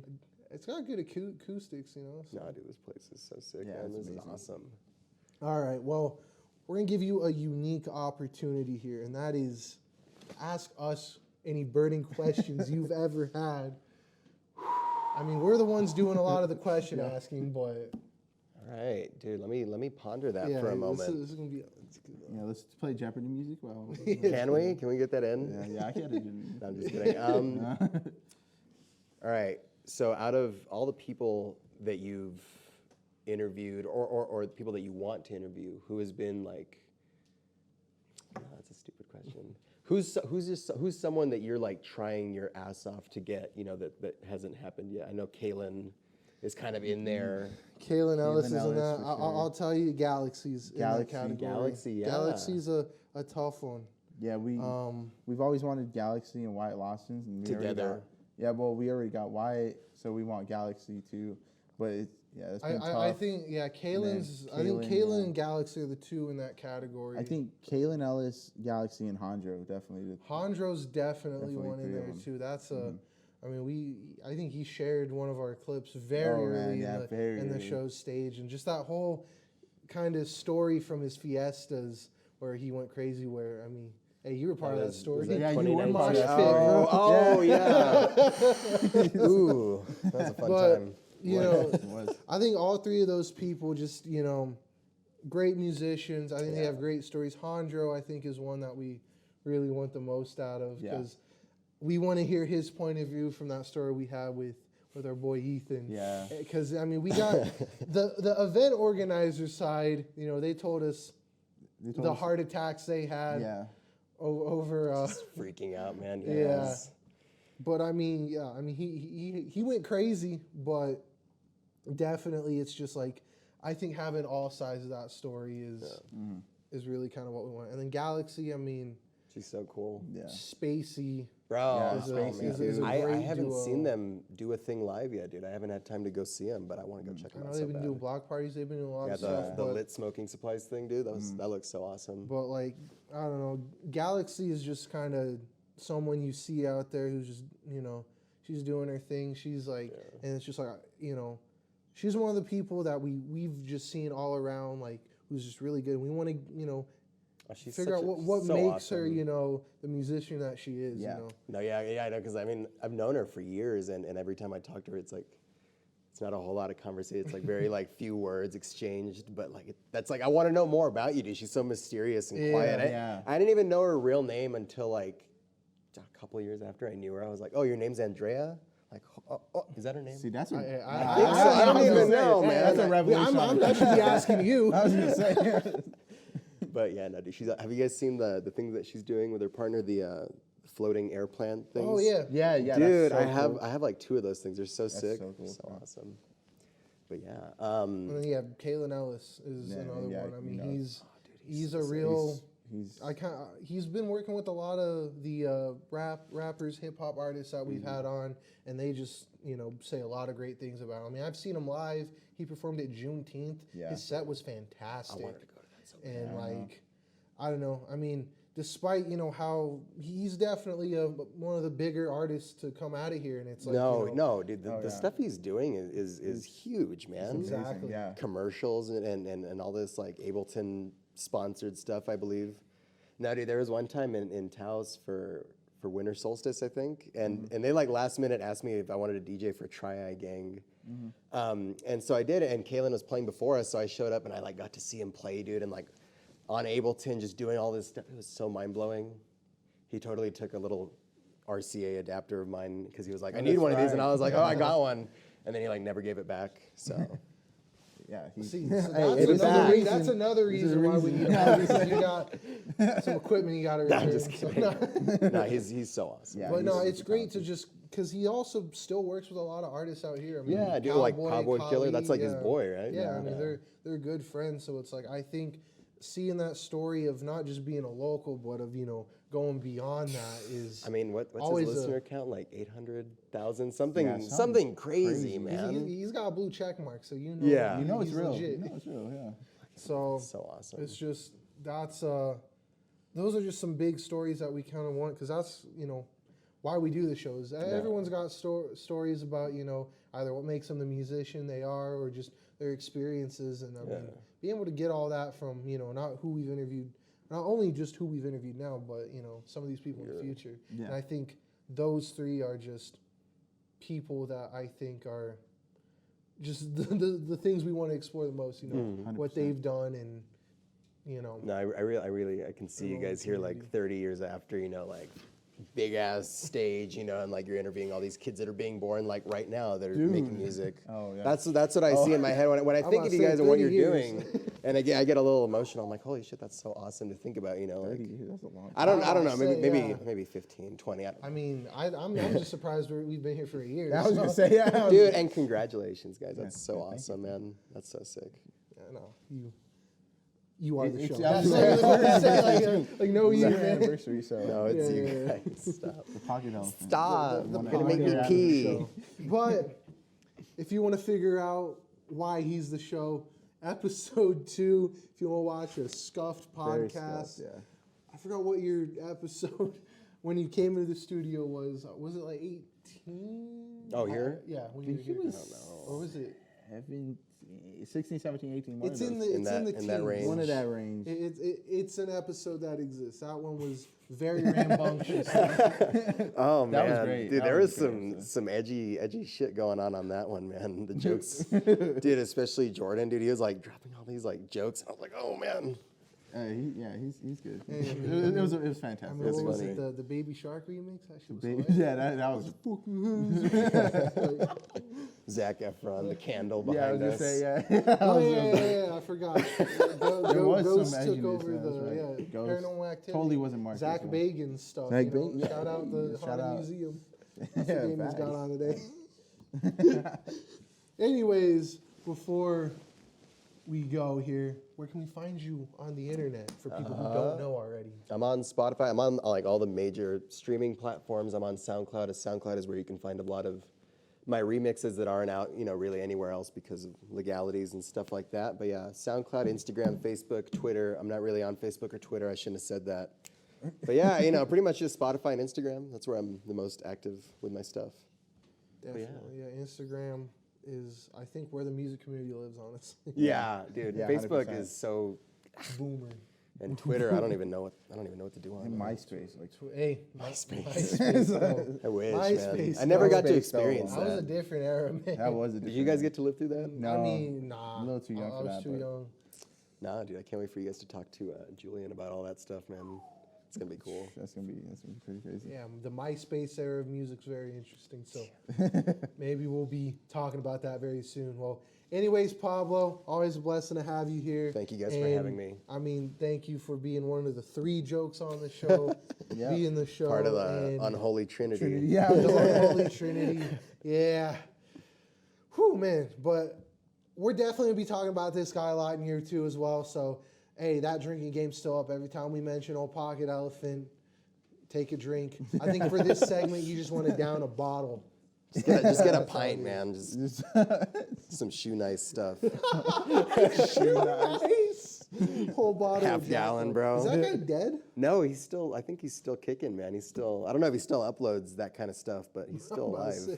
it's got good acoustics, you know. So. No, dude, this place is so sick, Yeah, man. it's This is amazing. awesome. All right, well, we're gonna give you a unique opportunity here, and that is ask us any burning questions you've ever had. I mean, we're the ones doing a lot of the question asking, but All right, dude. Let me ponder that yeah, for a moment. This is gonna be. Yeah, let's play Jeopardy music. Well, Can we? Can we get that in? yeah, I get it. Didn't- No, I'm just kidding. All right. So, out of all the people that you've interviewed, or the people that you want to interview, who has been like? Oh, that's a stupid question. Who's someone that you're like trying your ass off to get? You know that hasn't happened yet. I know Kalen is kind of in there. Kalen Ellis is in Ellis, that. for I'll tell you, Galaxy's in that Galaxy, category. Galaxy, yeah. Galaxy's a tough one. Yeah, we've always wanted Galaxy and Wyatt Lawson's and we already Together. got- yeah, well, we already got Wyatt, so we want Galaxy too. But it's been tough. I think Kalen's. I think Kalen, Kalen yeah. and Galaxy are the two in that category. I think Kalen Ellis, Galaxy, and Hondro definitely. Hondro's definitely Definitely one in three of there them. too. That's a. I mean, I think he shared one of our clips very Oh, man, early yeah, very in the early. show's stage, and just that whole kind of story from his fiestas where he went crazy. Where I mean, hey, you were part of that story. Yeah, you were Mosh part pit, of that. bro. Oh yeah. Ooh, that was a fun But time. you know, It was. I think all three of those people just great musicians. I think they have great stories. Hondro, I think, is one that we really want the most out of Yeah. because we want to hear his point of view from that story we had with our boy Ethan. Yeah. Because I mean, we got the event organizer side. You know, they told us They told the us- heart attacks they had Yeah. over. Just freaking out, man. Yeah. Yes. But I mean, he went crazy, but definitely it's just like I think having all sides of that story is really kind of what we want. And then Galaxy, I mean, She's so cool. Yeah. Spacey. Bro, Yeah, Is a- oh, is man. a- is a I great haven't duo. seen them do a thing live yet, dude. I haven't had time to go see them, but I want to go check I them know out so they've been bad. doing block parties. They've been doing a lot Yeah, of stuff. the but, lit smoking supplies thing, dude. That looks so awesome. but like I don't know, Galaxy is just kind of someone you see out there who's just she's doing her thing. She's like, and it's just like she's one of the people that we've just seen all around, like who's just really good. We want to Oh, she's figure such out a- what so makes her awesome. the musician that she is. Yeah. No, yeah, I know, because I mean, I've known her for years, and every time I talk to her, it's like, it's not a whole lot of conversation. It's like very like few words exchanged, but like that's like I want to know more about you, dude. She's so mysterious and quiet. Yeah. I didn't even know her real name until like a couple of years after I knew her. I was like, oh, your name's Andrea? Like, oh, is that her name? See, that's what. I don't even know, man. That's a revelation. I'm actually asking you. I was gonna say. But yeah, no, dude. Have you guys seen the thing that she's doing with her partner, the floating airplane things? Oh yeah. Yeah, yeah. Dude, that's so cool. I have like 2 of those things. They're so sick, so cool, so yeah. awesome. But yeah, And then Kalen Ellis is Yeah, another yeah, one. I mean, you know. he's a real. He's He's been working with a lot of the rappers, hip hop artists that we've had on, and they just say a lot of great things about him. I mean, I've seen him live. He performed at Juneteenth. Yeah. His set was fantastic. I wanted to go to that so bad. And like, I don't know. I mean, despite how he's definitely one of the bigger artists to come out of here, and it's like No, dude. The yeah. stuff he's doing is huge, man. amazing, Exactly. Yeah. Commercials and all this like Ableton sponsored stuff, I believe. No, dude, there was one time in Taos for winter solstice, I think, and they like last minute asked me if I wanted to DJ for Tri-Eye Gang. And so I did it, and Kalen was playing before us, so I showed up and I like got to see him play, dude, and like on Ableton just doing all this stuff. It was so mind-blowing. He totally took a little RCA adapter of mine because he was like, I need that's one of these, and right. I was like, oh, I got one. And then he like never gave it back, so. Yeah. See, Hey, so it's that's another reason why we need because you got some equipment you got to return. I'm just kidding. No, he's so awesome. Yeah, But no, he's it's great to just because he also still works with a lot of artists out here. I mean, Yeah, dude, like Cowboy Killer, that's like his yeah. boy, right? Yeah, I mean they're good friends, so it's like I think seeing that story of not just being a local, but of going beyond that is. I mean, what's always his a- listener count? Like 800,000, something, Yeah, something crazy, man. He's got a blue check mark, so Yeah. You know it's he's real. legit. You know it's real. Yeah. So So awesome. it's just those are just some big stories that we kind of want because that's why we do the shows. Everyone's got stories about either what makes them the musician they are or just their experiences, and I mean being able to get all that from not who we've interviewed, not only just who we've interviewed now, but some of these people in the future. Yeah. And I think those three are just people that I think are just the things we want to explore the most. What 100%. they've done and. No, I really, I can see you guys here like 30 years after, like big ass stage, and like you're interviewing all these kids that are being born like right now that are making music. Oh, yeah. That's what I see in my head when I think about of to you say guys and what 30 you're years. doing, and I get a little emotional. I'm like, holy shit, that's so awesome to think about. 30 Like, years, that's a long time. I don't know, say, maybe 15, 20. I don't know. I mean, I'm just surprised we've been here for a year. I was gonna so- say, yeah. Dude, and congratulations, guys. That's so thank awesome, man. That's so sick. Yeah, no, you are the It's- show. I was That's gonna what I was say, gonna say, like no, It's you, our man. anniversary, so No, it's Yeah, you yeah, yeah. guys. Stop. the pocket elephant. Stop. The You're gonna make me podcast pee. show. But if you want to figure out why he's the show, episode 2. If you want to watch a scuffed Very podcast, stuff, yeah. I forgot what your episode when you came into the studio was. Was it like 18? Oh, here? Yeah, when Dude, you he were here. was Or was it? 16, 17, 18. One It's of in those. the In that teens. range. One of that range. It's an episode that exists. That one was very rambunctious. Oh That was man, great. dude, That there was was a great some edgy shit going on that one, man. The jokes, dude, especially Jordan, dude, he was like dropping all these like jokes, and I was like, oh man. He's good. It was I fantastic. mean, what was funny. it? The Baby Shark remix? That shit was Baby, hilarious. yeah, that was. Zac Efron, the candle Yeah, I was behind gonna us. say yeah. Oh, yeah, I forgot. There was Ghost some took edginess, over yeah, that's the right. Ghost paranormal activity. totally wasn't Marcus, Zach yeah. Bagan's stuff. Zach you know? Bagan, yeah. Shout out the Shout Haunted out. Museum. That's the Yeah, game he's got facts. on today. Anyways, before we go here, where can we find you on the internet for people who don't know already? I'm on Spotify. I'm on like all the major streaming platforms. I'm on SoundCloud. SoundCloud is where you can find a lot of my remixes that aren't out, really anywhere else because of legalities and stuff like that. But yeah, SoundCloud, Instagram, Facebook, Twitter. I'm not really on Facebook or Twitter. I shouldn't have said that. But yeah, pretty much just Spotify and Instagram. That's where I'm the most active with my stuff. Definitely, yeah. Instagram is, I think, where the music community lives, honestly. Yeah, dude. Yeah, Facebook 100%. is so, Boomer. and Twitter. I don't even know what to do on In there. MySpace, like Hey, MySpace. MySpace. though. I wish, MySpace, man. I never got to MySpace, experience though. That was a that. different era, man. that was a. Did you guys get to live through that? No, I mean, nah. a little too young I for was that, too but- young. Nah, dude. I can't wait for you guys to talk to Julian about all that stuff, man. It's gonna be cool. That's gonna be pretty crazy. Yeah, the MySpace era of music's very interesting. So maybe we'll be talking about that very soon. Well, anyways, Pablo, always a blessing to have you here. Thank you guys for And, having me. I mean, thank you for being one of the 3 jokes on the show, Yeah. being the show. Part of the and unholy trinity. Yeah, the Holy Trinity. Yeah. Whew, man. But we're definitely going to be talking about this guy a lot in here, too, as well. So, hey, that drinking game's still up. Every time we mention Old Pocket Elephant, take a drink. I think for this segment, you just want to down a bottle. Just get a pint, man. Just some shoe nice stuff. Nice. Whole bottle. Half of gallon, Jack. bro. Is that guy dead? No, I think he's still kicking, man. He's still, I don't know if he still uploads that kind of stuff, but he's still I'm about to alive. say.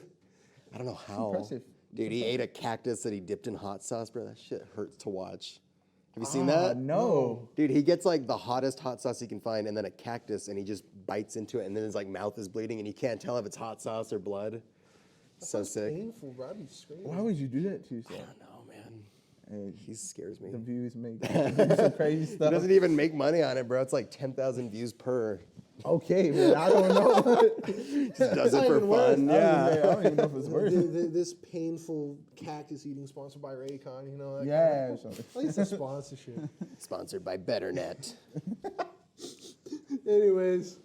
I don't know how. impressive. Dude, he ate a cactus that he dipped in hot sauce, bro. That shit hurts to watch. Have you seen that? No. Dude, he gets like the hottest hot sauce he can find and then a cactus and he just bites into it and then his like mouth is bleeding and you can't tell if it's hot sauce or blood. So sick. Painful, bro. I'd be screaming. Why would you do that to yourself? I don't know, man. Hey, He scares me. the views make some crazy He stuff. doesn't even make money on it, bro. It's like 10,000 views per. Okay, man. I don't know. Just does it not for even worth fun. I Yeah. don't even know if it's worth it. This painful cactus eating sponsored by Raycon, you know? That Yeah. kind of- at least a sponsorship. Sponsored by BetterNet. Anyways,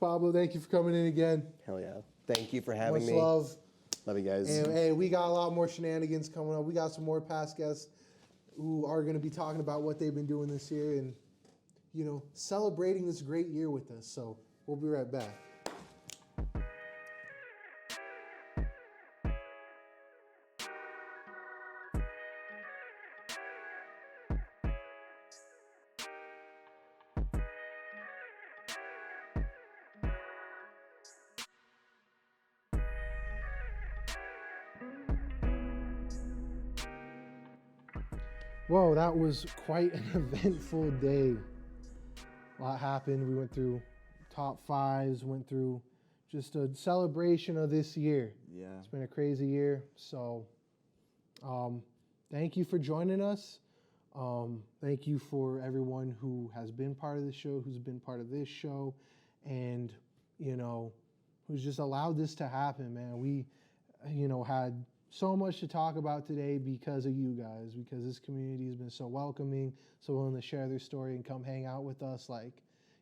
Pablo, thank you for coming in again. Hell yeah. Thank you for having Much me. love. Love you guys. And hey, we got a lot more shenanigans coming up. We got some more past guests who are going to be talking about what they've been doing this year and, you know, celebrating this great year with us. So we'll be right back. Whoa, that was quite an eventful day. A lot happened. We went through top fives, went through just a celebration of this year. Yeah. It's been a crazy year. So thank you for joining us. Thank you for everyone who has been part of the show, who's been part of this show, and, you know, who's just allowed this to happen, man. We, you know, had so much to talk about today because of you guys, because this community has been so welcoming, so willing to share their story and come hang out with us. Like,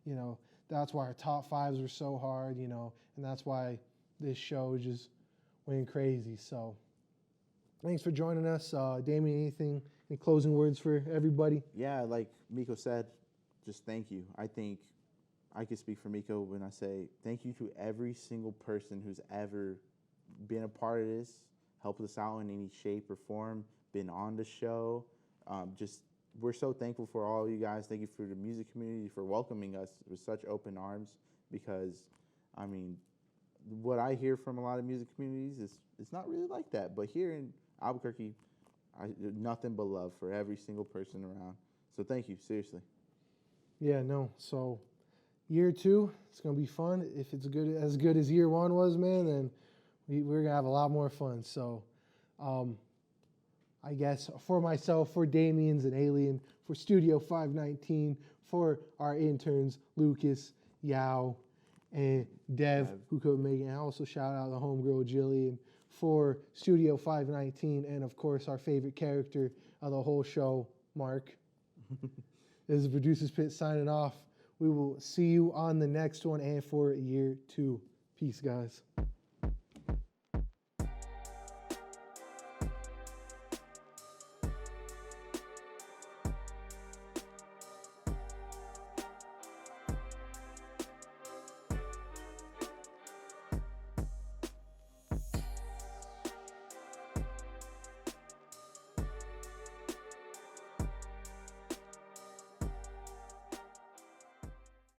you know, that's why our top fives were so hard, you know, and that's why this show just went crazy. So thanks for joining us. Damien, any closing words for everybody? Yeah, like Miko said, just thank you. I think I can speak for Miko when I say thank you to every single person who's ever been a part of this, helped us out in any shape or form, been on the show. We're so thankful for all of you guys. Thank you for the music community for welcoming us with such open arms, because, I mean, what I hear from a lot of music communities is it's not really like that. But here in Albuquerque, nothing but love for every single person around. So thank you, seriously. Yeah, no. So year two, it's going to be fun. If it's as good as year one was, man, then we're going to have a lot more fun. So I guess for myself, for Damien's and Alien, for Studio 519, for our interns, Lucas, Yao, and Dev, who couldn't make it. And also shout out the homegirl, Jillian, for Studio 519, and of course our favorite character of the whole show, Mark. This is the Producer's Pit signing off. We will see you on the next one and for year two. Peace, guys.